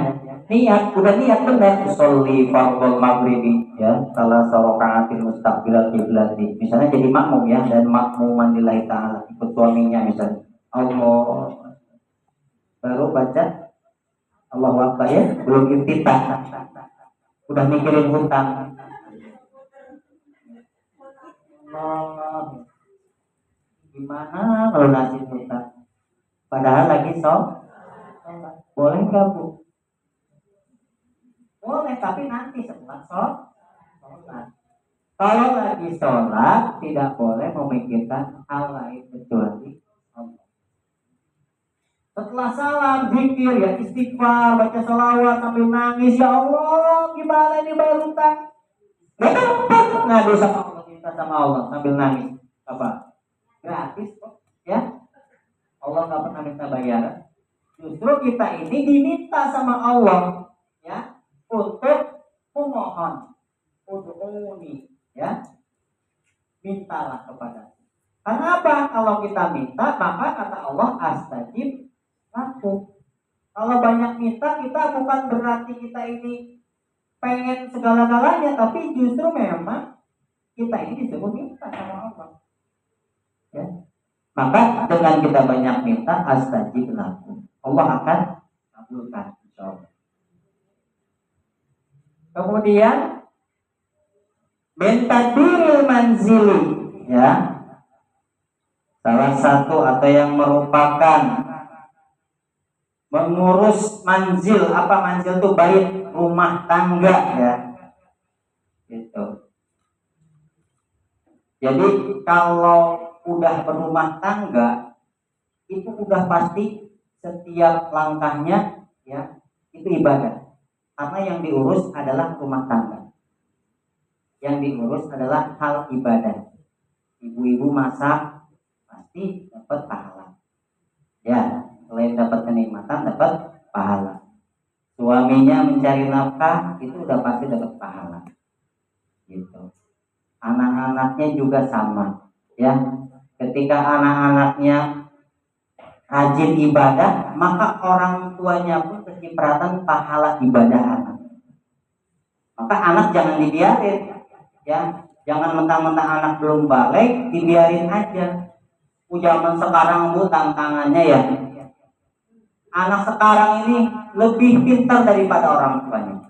niat, udah niat benar usolli fardhul maghribi, ya, salah sarokaatin mustaqbilal qiblati. Misalnya jadi makmum, ya, dan makmuman lillahi ta'ala, ikut suaminya misalnya. Allah baru baca Allahu Akbar, ya, belum iftitah. Udah mikirin hutang. Allah, gimana kalau nasib hutang? Padahal lagi sholat. Boleh nggak Bu? Boleh, tapi nanti setelah sholat. Kalau lagi sholat tidak boleh memikirkan hal lain kecuali Allah. Setelah salam, zikir, ya istighfar, baca salawat sambil nangis. Ya Allah, gimana ini bayar utang? Gak dapat ngadu sama Allah, minta sama Allah sambil nangis. Apa? Gratis kok, ya. Allah nggak pernah minta bayaran. Justru kita ini diminta sama Allah, ya, untuk memohon, ud'uni, ya, mintalah kepada. Karena apa? Kalau kita minta, maka kata Allah astajib lakum. Kalau banyak minta, kita bukan berarti kita ini pengen segala-galanya, tapi justru memang kita ini disebut minta sama Allah. Ya. Maka dengan kita banyak minta, astajib lakum, Allah akan kabulkan, insyaallah. Kemudian bentadiril manzili, ya, salah satu atau yang merupakan mengurus manzil. Apa manzil itu? Bait, rumah tangga, ya, gitu. Jadi kalau udah berumah tangga itu udah pasti setiap langkahnya, ya, itu ibadah. Karena yang diurus adalah rumah tangga, yang diurus adalah hal ibadah. Ibu-ibu masak pasti dapat pahala, ya, selain dapat kenikmatan, dapat pahala. Suaminya mencari nafkah, itu udah pasti dapat pahala, gitu. Anak-anaknya juga sama, ya. Ketika anak-anaknya rajin ibadah, maka orang tuanya pun kecipratan pahala ibadah anak. Maka anak jangan dibiarin, ya. Jangan mentang-mentang anak belum balik dibiarin aja. Zaman sekarang bu, tantangannya, ya, anak sekarang ini lebih pintar daripada orang tuanya.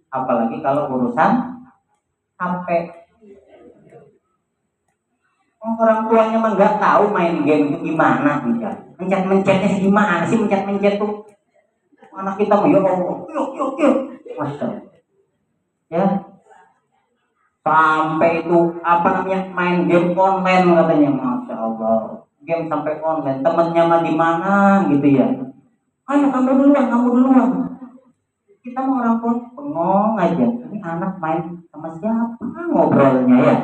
Apalagi kalau urusan HP. Orang tuanya mah nggak tahu main game itu gimana, mencet-mencetnya gimana sih, mencet-mencet tuh. Anak kita mau, ya Allah, yuk, Masya Allah. Ya, sampai itu apa namanya, main game online katanya, Masya Allah. Game sampai online, temennya mah di mana gitu, ya. Ayo kamu duluan. Kita mau orang pun bengong aja. Ini anak main sama siapa ngobrolnya, ya.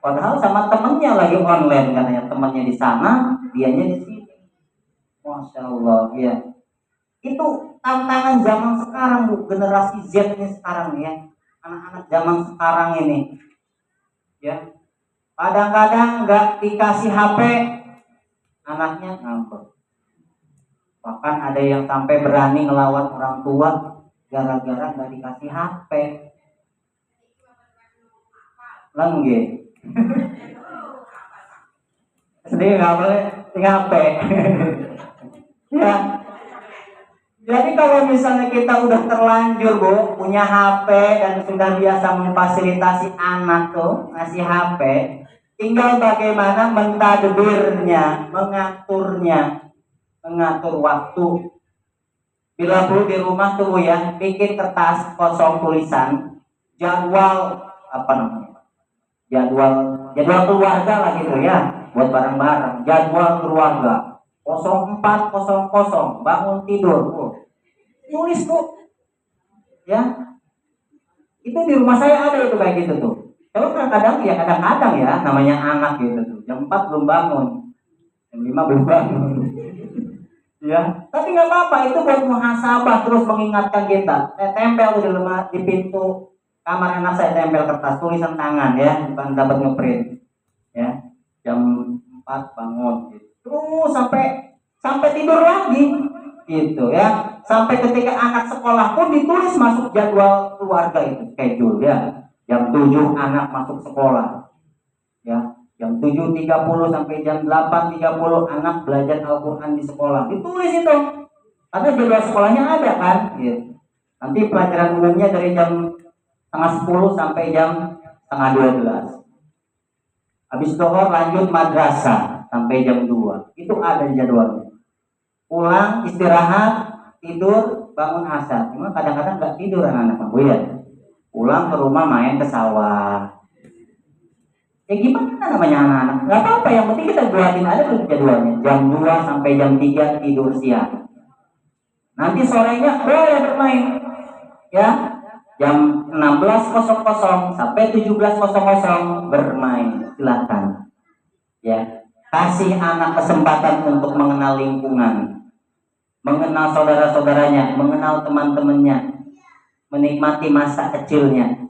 Padahal sama temennya lagi online, katanya temennya di sana, dianya di sini. Masya Allah, ya. Itu tantangan zaman sekarang bu, generasi Z ini sekarang, ya. Anak-anak zaman sekarang ini, ya. Kadang-kadang nggak dikasih HP, anaknya ngambek. Bahkan ada yang sampai berani ngelawan orang tua gara-gara nggak dikasih HP. Lengge. Sedih nggak boleh HP. Ya. Jadi kalau misalnya kita udah terlanjur bu punya HP dan sudah biasa memfasilitasi anak tuh ngasih HP, tinggal bagaimana mentadbirnya, mengatur waktu. Bila perlu di rumah tuh, ya, bikin kertas kosong tulisan jadwal apa namanya? Jadwal keluarga lah gitu, ya, buat bareng-bareng. Jadwal keluarga 04.00 bangun tidur, tulis tuh, ya. Itu di rumah saya ada itu kayak gitu tuh. Kalau kadang-kadang ya namanya anak gitu tuh. Jam 4 belum bangun, jam 5 belum bangun. Ya, tapi nggak apa-apa, itu buat muhasabah, terus mengingatkan kita. Saya tempel di pintu kamar anak saya, tempel kertas tulisan tangan, ya, bukan dapat ngeprint, ya. Jam 4 bangun, gitu. Terus sampai tidur lagi, gitu, ya. Sampai ketika anak sekolah pun ditulis masuk jadwal keluarga itu, schedule, ya. Jam 7 anak masuk sekolah, ya. Jam 7.30 sampai jam 8.30 anak belajar Al-Quran di sekolah. Ditulis itu. Karena jadwal sekolahnya ada kan. Gitu. Nanti pelajaran umumnya dari jam 11:30 sampai jam 11:30. Habis zuhur lanjut madrasah sampai jam 2. Itu ada jadwalnya. Pulang, istirahat, tidur, bangun asar. Cuma kadang-kadang nggak tidur anak-anak. Ya. Pulang ke rumah main ke sawah. Ya gimana namanya anak-anak? Nggak apa-apa, yang penting kita buatin aja tuh jadwalnya. Jam 2 sampai jam 3 tidur siang. Nanti sorenya boleh bermain. Ya, jam 16.00 sampai 17.00 bermain. Silakan. Ya, kasih anak kesempatan untuk mengenal lingkungan, mengenal saudara-saudaranya, mengenal teman-temannya, menikmati masa kecilnya.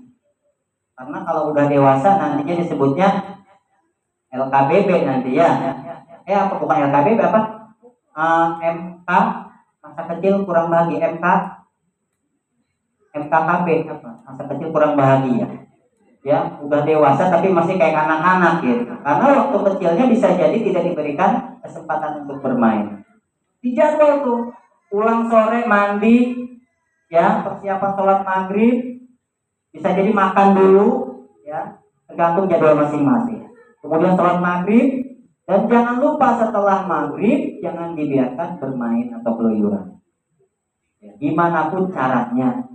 Karena kalau udah dewasa nantinya disebutnya LKBB nanti ya. Apa bukan LKBB apa? MK, masa kecil kurang bahagia. MKKB apa? Masa kecil kurang bahagia. Ya, udah dewasa tapi masih kayak anak-anak gitu. Karena waktu kecilnya bisa jadi tidak diberikan kesempatan untuk bermain. Dijadwal tuh, pulang sore mandi, ya persiapan sholat maghrib, bisa jadi makan dulu, ya tergantung jadwal masing-masing. Kemudian sholat maghrib, dan jangan lupa setelah maghrib jangan dibiarkan bermain atau keluyuran. Ya, gimana pun caranya,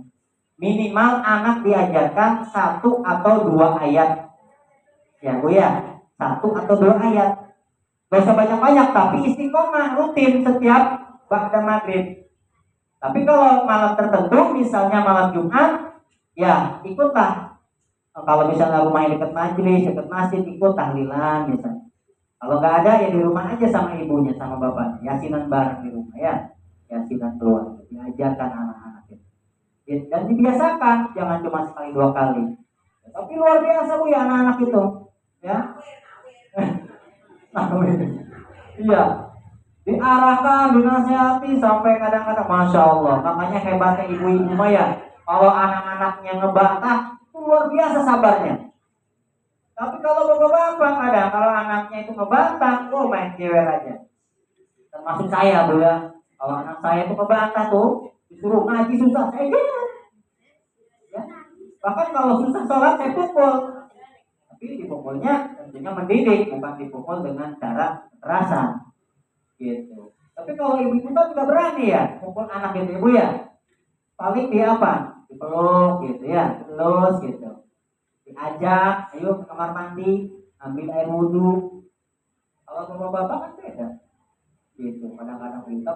minimal anak diajarkan 1 atau 2 ayat. Ya Bu ya, 1 atau 2 ayat. Gak usah banyak-banyak, tapi istiqomah rutin setiap ba'da maghrib. Tapi kalau malam tertentu, misalnya malam Jumat, ya ikutlah. Kalau misalnya rumahnya dekat majelis, dekat masjid, ikut tahlilan misalnya. Kalau nggak ada ya di rumah aja sama ibunya, sama bapaknya. Yasinan bareng di rumah ya, yasinan keluarga. Diajarkan anak-anak itu. Ya, dan dibiasakan, jangan cuma sekali 2 kali. Ya, tapi luar biasa Bu ya anak-anak itu, ya. Iya, diarahkan, dinasihati sampai kadang-kadang masya Allah. Makanya hebatnya ibu-ibu mah ya, kalau anak-anaknya ngebantah luar biasa sabarnya. Tapi kalau bapak-bapak kadang kalau anaknya itu ngebantah, main cewek aja. Termasuk saya Bu ya, kalau anak saya itu ngebantah tuh disuruh ngaji susah saya ya. Bahkan kalau susah sholat saya pukul. Tapi dipukulnya tentunya mendidik, bukan dipukul dengan cara kekerasan. Gitu. Tapi kalau ibu-ibu kan juga berani ya pukul anak ibu ya. Paling dia apa? Dipeluk gitu ya, terus gitu. Diajak, ayo ke kamar mandi, ambil air wudhu. Kalau bapak-bapak kan beda. Gitu. Kadang-kadang kita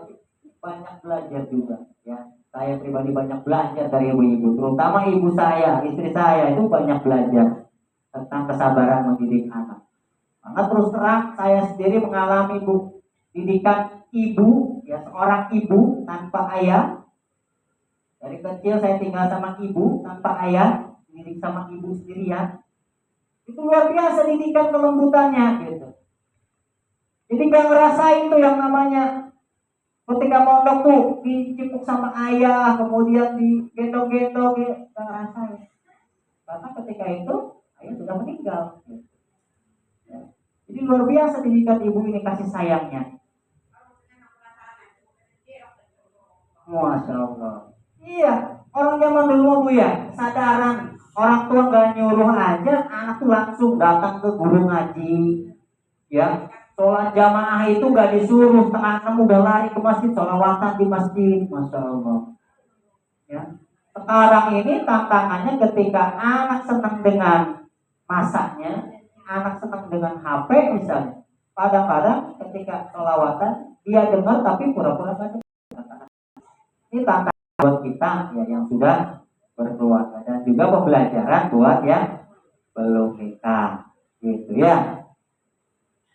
banyak belajar juga ya. Saya pribadi banyak belajar dari ibu-ibu, terutama ibu saya, istri saya itu banyak belajar tentang kesabaran mendidik anak. Karena terus terang saya sendiri mengalami didikan ibu, ya seorang ibu tanpa ayah. Dari kecil saya tinggal sama ibu tanpa ayah, dididik sama ibu sendirian. Itu luar biasa didikan kelembutannya gitu. Jadi gak ngerasain tuh yang namanya ketika mondok tuh dicipuk sama ayah, kemudian digendong-gendong, gak ngerasain. Karena ketika itu ayah sudah meninggal. Gitu. Ya. Jadi luar biasa didikan ibu ini kasih sayangnya. Masya Allah. Iya, orang zaman dulu Bu ya, kesadaran orang tua gak nyuruh aja, anak tuh langsung datang ke guru ngaji. Ya, sholat jamaah itu gak disuruh, setengah 6 udah lari ke masjid, sholawatan di masjid. Masya Allah. Ya, sekarang ini tantangannya ketika anak senang dengan masaknya, anak senang dengan HP misalnya. Kadang-kadang ketika sholawatan dia dengar tapi pura-pura gak dengar. Ini tantangan buat kita ya yang sudah berkeluarga dan juga pembelajaran buat yang belum nikah, gitu ya.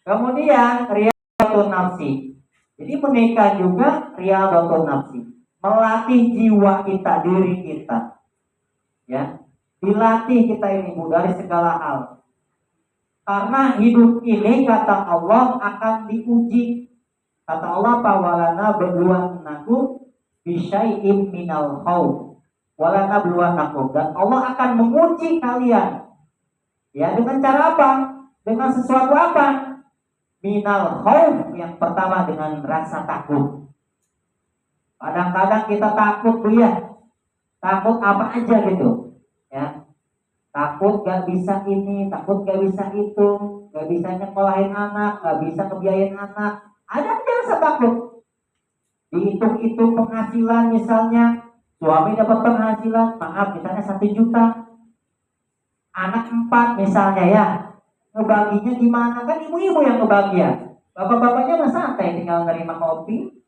Kemudian riyadhatun nafsi. Jadi menikah juga riyadhatun nafsi, melatih jiwa kita, diri kita, ya, dilatih kita ini Bu dari segala hal. Karena hidup ini kata Allah akan diuji. Kata Allah, "Pawalana berluanaku bisyai'im minal khawf wala nabluwannakum." Dan Allah akan menguji kalian. Ya, dengan cara apa? Dengan sesuatu apa? Minal khawf, yang pertama dengan rasa takut. Kadang-kadang kita takut Bu ya. Takut apa aja gitu. Ya. Takut gak bisa ini, takut gak bisa itu, gak bisa nyekolahin anak, gak bisa ngebiayain anak. Ada aja rasa takut. Dihitung-hitung penghasilan misalnya, suami dapat penghasilan, maaf misalnya 1 juta, anak 4 misalnya ya, Ngebaginya gimana? Kan ibu-ibu yang ngebagian. Bapak-bapaknya mah santai tinggal nerima kopi.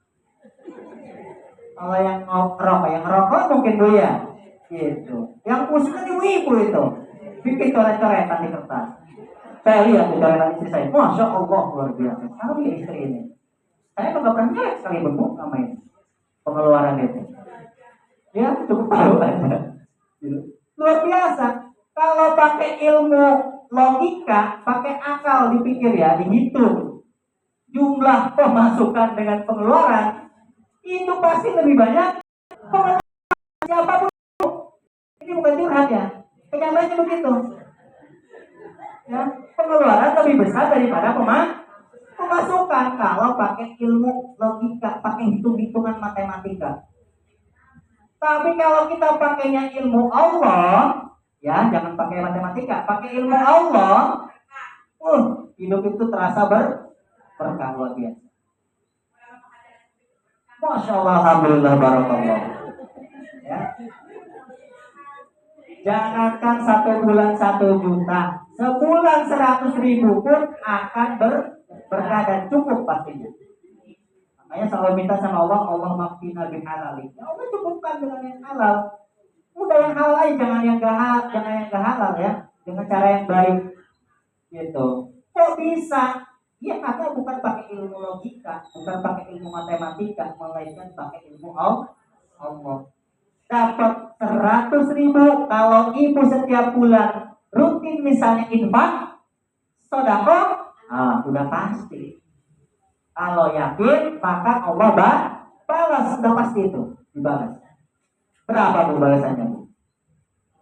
Kalau yang ngerokok mungkin Bu ya. Gitu. Yang pusing kan ibu-ibu itu. Bikin coret-coretan di kertas. Saya lihat di coretan istri saya. Masya Allah luar biasa. Sekali istri ini. Saya nggak pernah nyelek sekali Bu sama ini. Pengeluaran itu. Ya cukup tahu aja. Gitu. Luar biasa. Kalau pakai ilmu logika, pakai akal dipikir ya, dihitung jumlah pemasukan dengan pengeluaran, itu pasti lebih banyak pengeluaran siapapun. Ini bukan curhat ya, kenyataannya begitu. Ya, pengeluaran lebih besar daripada pemasukan kalau pakai ilmu logika, pakai hitung-hitungan matematika. Tapi kalau kita pakainya ilmu Allah, ya jangan pakai matematika, pakai ilmu Allah, hidup itu terasa berkah luar biasa. Masya Allah, alhamdulillah, barakallah. Ya. Jangankan 1 bulan 1 juta, sebulan 100.000 pun akan berkah dan cukup pastinya. Makanya selalu minta sama Allah, Allah maghfirna bihalalik. Ya Allah cukupkan dengan yang halal. Udah yang halal aja, jangan yang gak halal ya, dengan cara yang baik. Gitu. Kok bisa? Ya karena bukan pakai ilmu logika, bukan pakai ilmu matematika, melainkan pakai ilmu Allah. Dapat 100.000 kalau ibu setiap bulan rutin misalnya infak, sedekah, udah pasti. Kalau yakin maka Allah balas, sudah pasti itu dibalas. Berapa Bu balasannya Bu?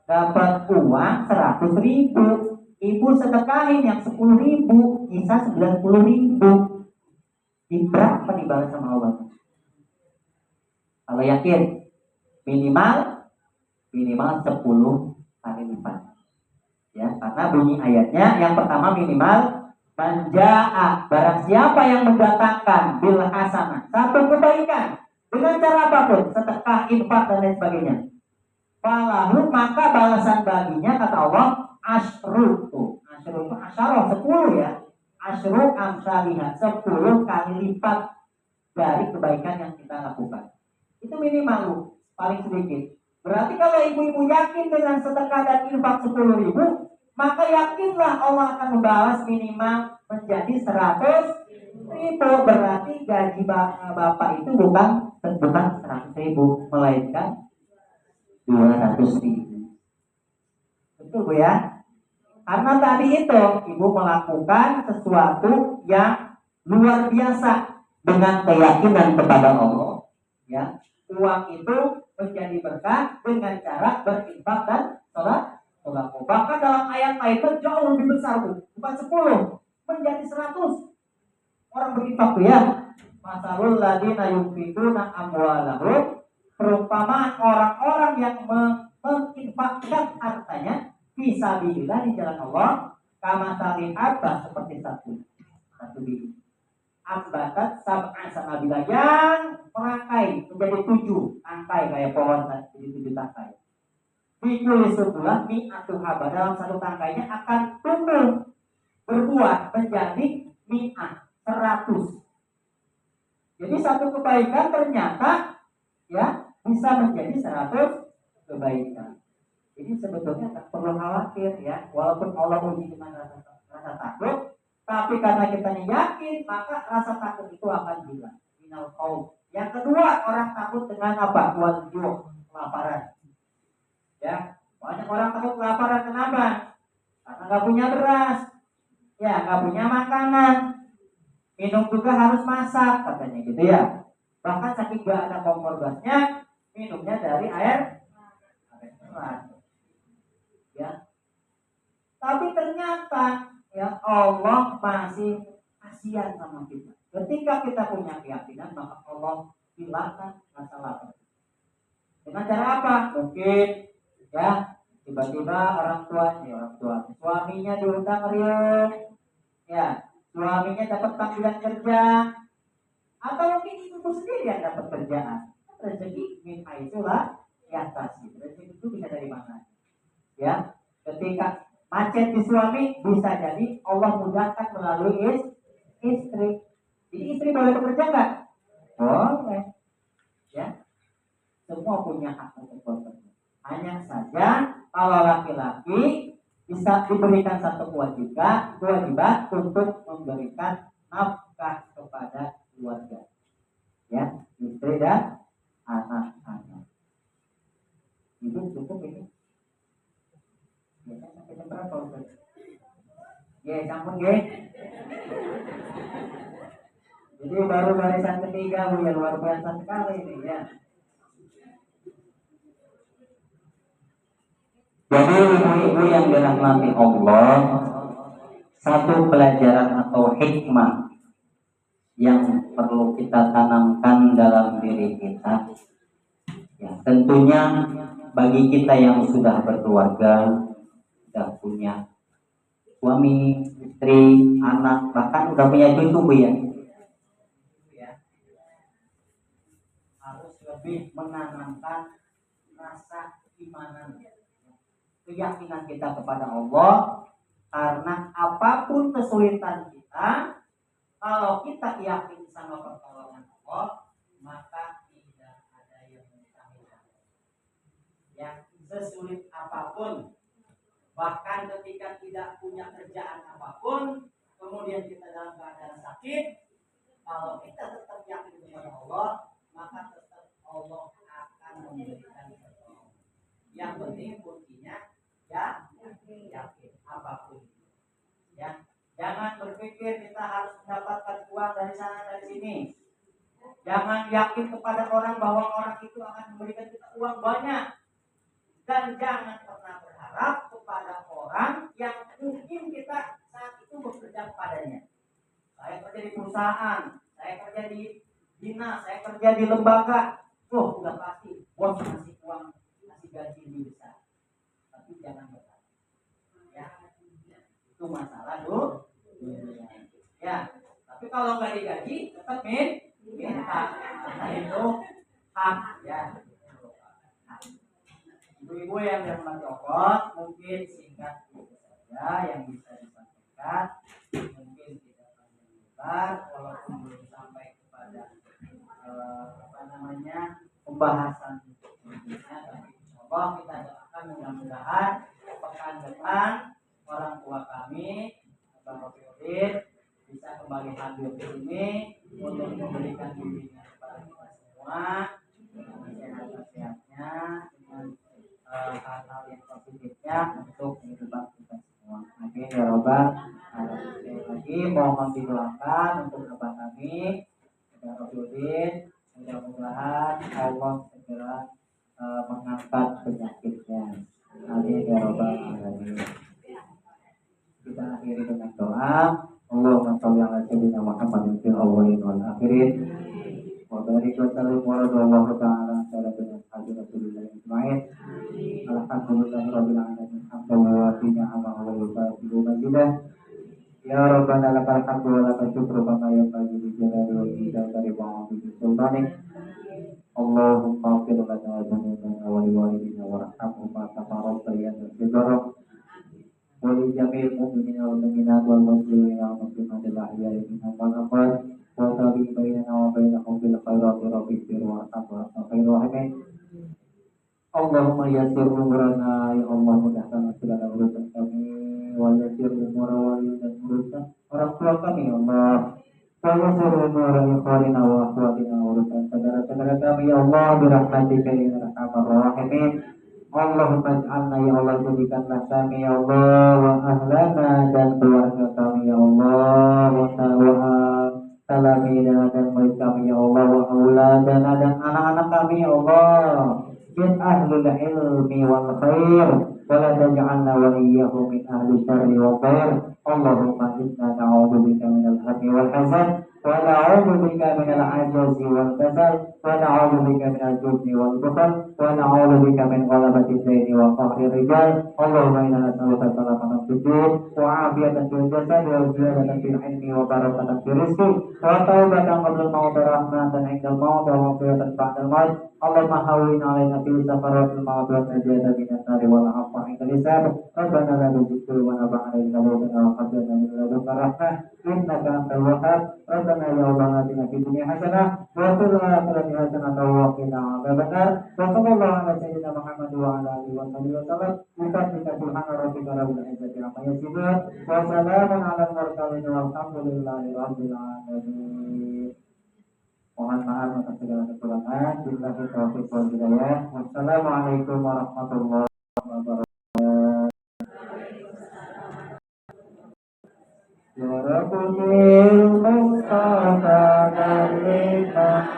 Dapat uang 100.000. Ibu sedekahin yang 10.000, bisa 90.000. Di berapa dibalas sama Allah? Kalau yakin minimal 10 kali lipat. Ya, karena bunyi ayatnya yang pertama minimal manjaa, barang siapa yang mendatangkan bil hasanah, satu kebaikan dengan cara apapun, sedekah, infak dan lain sebagainya. Falahu, maka balasan baginya kata Allah asyru asyarah 10 ya. Asyru amsalihah, 10 kali lipat dari kebaikan yang kita lakukan. Itu minimal paling sedikit. Berarti kalau ibu-ibu yakin dengan sedekah dan infak 10.000, maka yakinlah Allah akan membalas minimal menjadi 100.000. Berarti gaji bapak itu bukan 100.000, melainkan 200.000. Betul Bu ya? Karena tadi itu ibu melakukan sesuatu yang luar biasa dengan keyakinan kepada Allah. Ya, uang itu menjadi berkah dengan cara berinfak dan sholat. Bahkan dalam ayat lain jauh lebih besar Bu, bukan 10, menjadi 100 orang berinfak Bu ya. Masalul ladina yunfikuna amwalahum, perumpamaan orang-orang yang menginfakkan hartanya fisabilillah di jalan Allah, kama salin abah, seperti satu biji ambatat sab'a sanabila yang merangkai menjadi 7 tangkai kayak pohon jadi 7 tangkai. Fikul sebulan mi'atu haba, dalam satu tangkainya akan tumbuh berbuah menjadi mi'ah 100. Jadi satu kebaikan ternyata ya bisa menjadi 100 kebaikan. Jadi sebetulnya tak perlu khawatir ya, walaupun Allah uji dengan rasa takut, tapi karena kita yakin maka rasa takut itu akan hilang. Minal qaum. Yang kedua, orang takut dengan apa? Wal ju', kelaparan. Ya, banyak orang takut kelaparan kenapa? Karena nggak punya beras, ya nggak punya makanan, minum juga harus masak katanya gitu ya. Bahkan saking nggak ada kompor gasnya, minumnya dari air keran. Ya. Tapi ternyata ya Allah masih kasihan sama kita. Ketika kita punya keyakinan, maka Allah hilangkan masalah. Dengan cara apa? Mungkin ya tiba-tiba orang tua suaminya diundang riuh, ya suaminya dapat panggilan kerja, atau mungkin ibu sendiri yang dapat kerjaan. Rezeki min haitsulah yahtasib. Rezeki itu bisa dari mana? Ya, ketika macet di suami, bisa jadi Allah mudahkan melalui istri. Jadi istri boleh bekerja nggak? Boleh. Ya, semua punya hak untuk bekerja. Hanya saja kalau laki-laki bisa diberikan satu kewajiban untuk memberikan nafkah kepada keluarga, ya, istri dan anak-anak. Itu cukup ini. Ya, sampai jam berapa Ustaz? Ya, sampun nggih. Jadi baru barisan ketiga Bu, ya luar biasa sekali ini ya. Jadi ibu-ibu yang dirahmati Allah, satu pelajaran atau hikmah yang perlu kita tanamkan dalam diri kita, ya, tentunya bagi kita yang sudah berkeluarga, sudah punya suami, istri, anak, bahkan udah punya cucu Bu ya, harus lebih menanamkan rasa keimanan, keyakinan kita kepada Allah, karena apapun kesulitan kita, kalau kita yakin sama pertolongan Allah, maka tidak ada yang mustahil. Ya, sesulit apapun, bahkan ketika tidak punya kerjaan apapun, kemudian kita dalam keadaan sakit, kalau kita tetap yakin kepada Allah, maka tetap Allah akan memberikan pertolongan. Yang penting kuncinya ya yakin apapun. Ya, jangan berpikir kita harus mendapatkan uang dari sana dari sini. Jangan yakin kepada orang bahwa orang itu akan memberikan kita uang banyak. Dan jangan pernah berharap kepada orang yang mungkin kita saat itu bekerja kepadanya. Saya kerja di perusahaan, saya kerja di dinas, saya kerja di lembaga. Oh, udah pasti bos ngasih uang, ngasih gaji lebih besar. Tapi jangan berharap. Ya, itu masalah tuh. Ya, tapi kalau nggak digaji tetap minta. Nah, itu hak ya. Ibu-ibu yang dirahmati Allah, mungkin singkat saja yang bisa disampaikan, mungkin tidak panjang lebar, walaupun belum sampai kepada pembahasan berikutnya, tapi insyaallah kita doakan mudah-mudahan pekan depan orang tua kami, Bang Rofiudin, bisa kembali hadir di sini untuk memberikan bimbingan kepada kita semua dengan nasihat-nasihatnya, dengan hal-hal yang positifnya untuk kehidupan kita semua. Amin ya robbal alamin. Sekali lagi mohon didoakan untuk Bapak kami, Bang Rofiudin, mudah-mudahan Allah segera mengangkat penyakitnya. Amin ya robbal alamin. Kita akhiri dengan doa. Allahumma sholli ala sayyidina Muhammadin fil awwalin wal akhirin. Wa barik wa sallim wa radhiyallahu ta'ala ala sayyidina Rasulillah ajma'in. Alhamdulillahi rabbil alamin. Hamdalillah fi ni'amahu wa yukafiru majidah. Ya Rabbana lakal hamdu wa lakal syukru kama yanbaghi li jalali wajhika wa bi sultanik. Allahumma ighfir lana dhunubana wa li walidina warhamhuma kama rabbayana shighara. Wa li jami'il mu'minina wal mu'minat wal muslimina wal muslimat al ahya'i minhum wal amwat. Wa tabi bainana wa bainahum bil khairati rabbil warham wa khairu rahimin. Allahumma yassir umurana, ya Allah mudahkan segala urusan kami, wa yassir umura wali dan urusan orang tua kami, ya Allah. Wa yassir umura ikhwanina wa akhwatina, urusan saudara-saudara kami, ya Allah, birahmatika ya arhamar rahimin. Allahumma ij'alna, ya Allah, jadikanlah kami, ya Allah, wa ahlana dan keluarga kami, ya Allah, wa salamina dan murid kami, ya Allah, wa auladana dan anak-anak kami, ya Allah, min ahlul ilmi wal khair, wa la taj'alna waliyyahu min ahli syarri wal khair. Allahumma inna na'udzubika minal hammi wal hazan, wa na'udzubika minal ajazi wal kasal, wa na'udzubika minal jubni wal bukhl, wa na'udzubika min ghalabati ad-daini wa qahri rijal. Allahumma inna nas'aluka salamatan fid din wa 'afiyatan fil jasad wa ziyadatan fil ilmi wa barakatan fil rizqi wa taubatan qabla al-maut wa rahmatan 'inda al-maut wa بعد الموت اللهم هون علينا في سفرات الموت والنجاة من النار والعفو عند الحساب ربنا لا تزغ قلوبنا بعد إذ هديتنا وهب لنا من لدنك رحمة إنك أنت الوهاب ربنا يا الله آتنا في الدنيا حسنة وفي الآخرة حسنة وقنا عذاب النار وصلى الله على سيدنا محمد وعلى آله وصحبه وسلم بفضلك سبحان ربك رب العزة عما يصفون وسلام على المرسلين والحمد لله رب العالمين. Mohon maaf atas segala kekurangan. Billahi taufiq wal hidayah. Wassalamualaikum warahmatullahi wabarakatuh. Ya Rabbil Mustafa dalika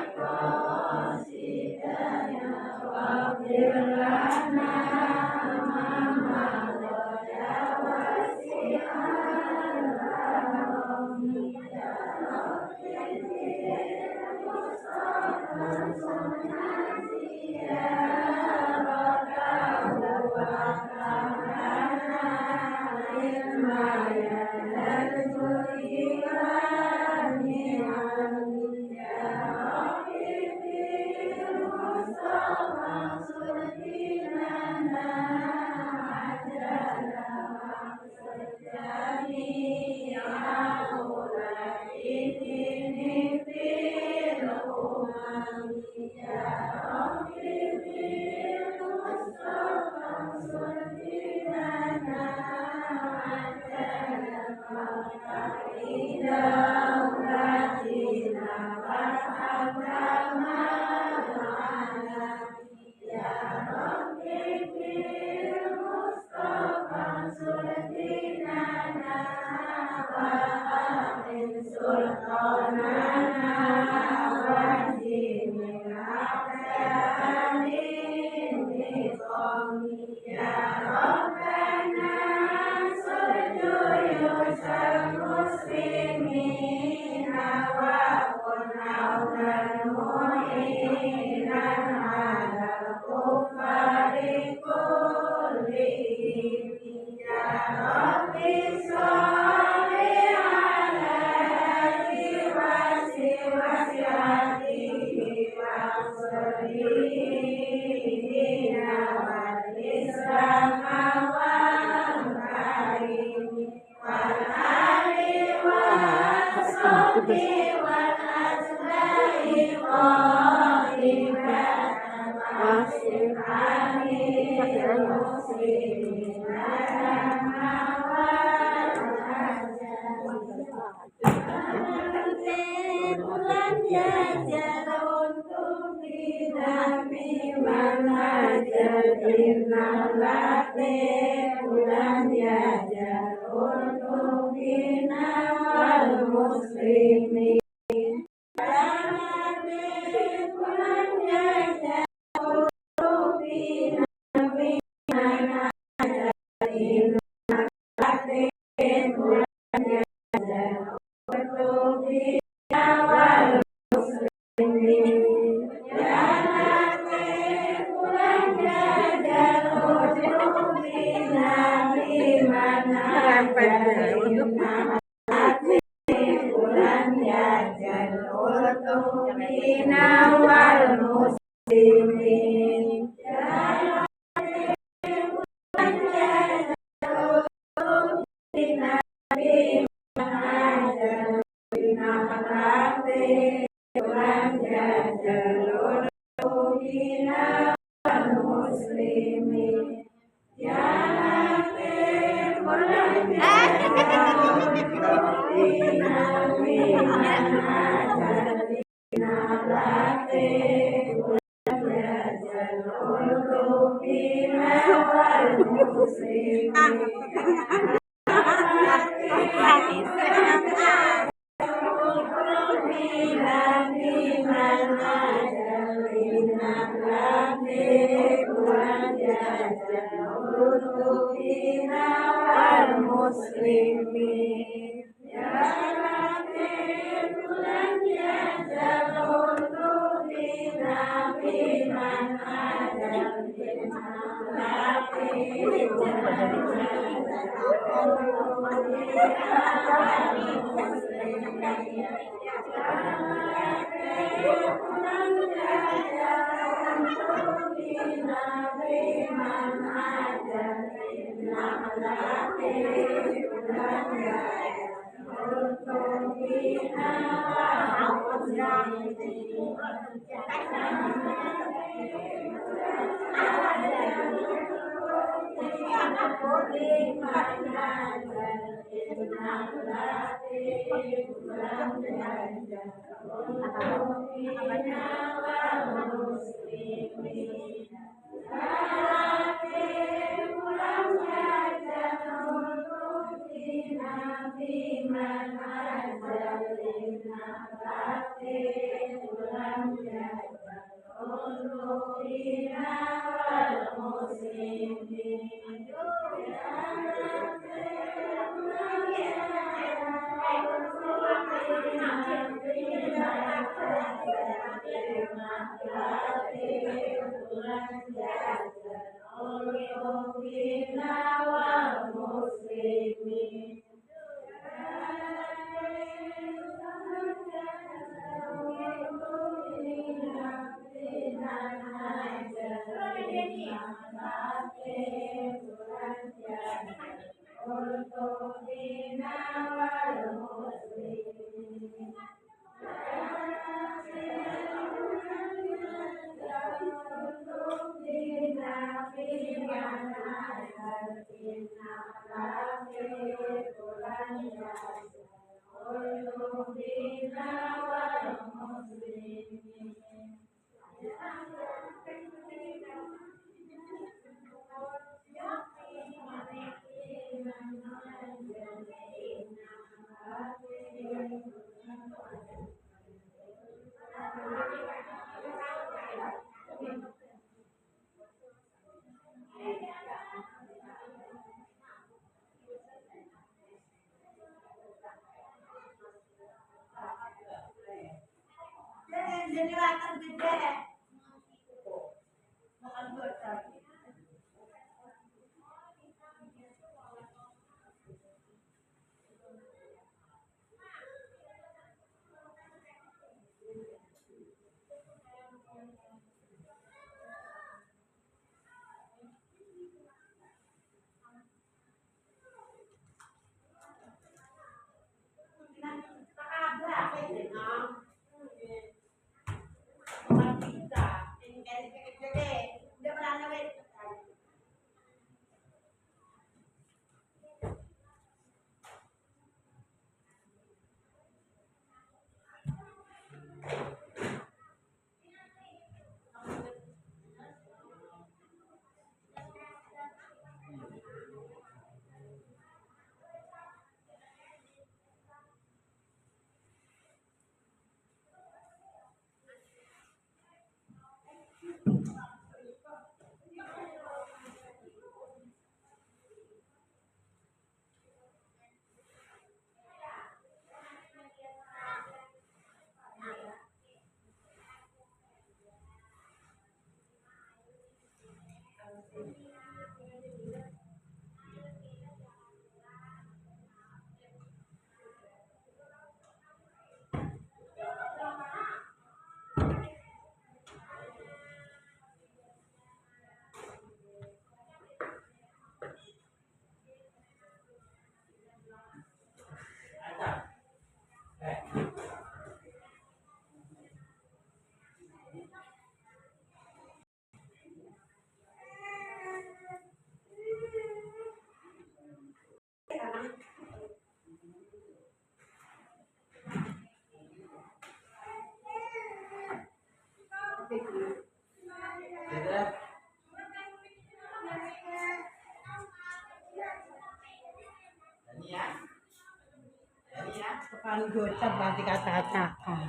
Paano gocap nanti kata-katakan.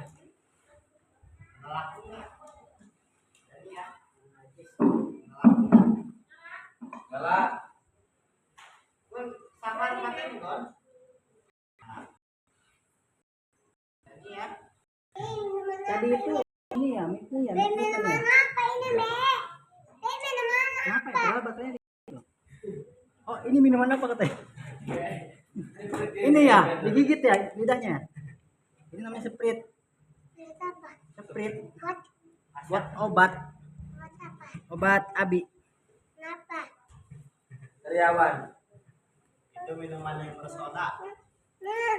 Galak. Samar makan kon. Tadi itu ini ya, miku ya. Minum apa ini, Be? Minum apa? Apa ya? Berapa baterainya di situ? Oh, ini minuman apa katanya? Ini ya, digigit ya lidahnya. Ini namanya Sprite. Sprite. Buat obat. Obat Abi. Kenapa? Karyawan. Itu minuman yang bersoda. Nah,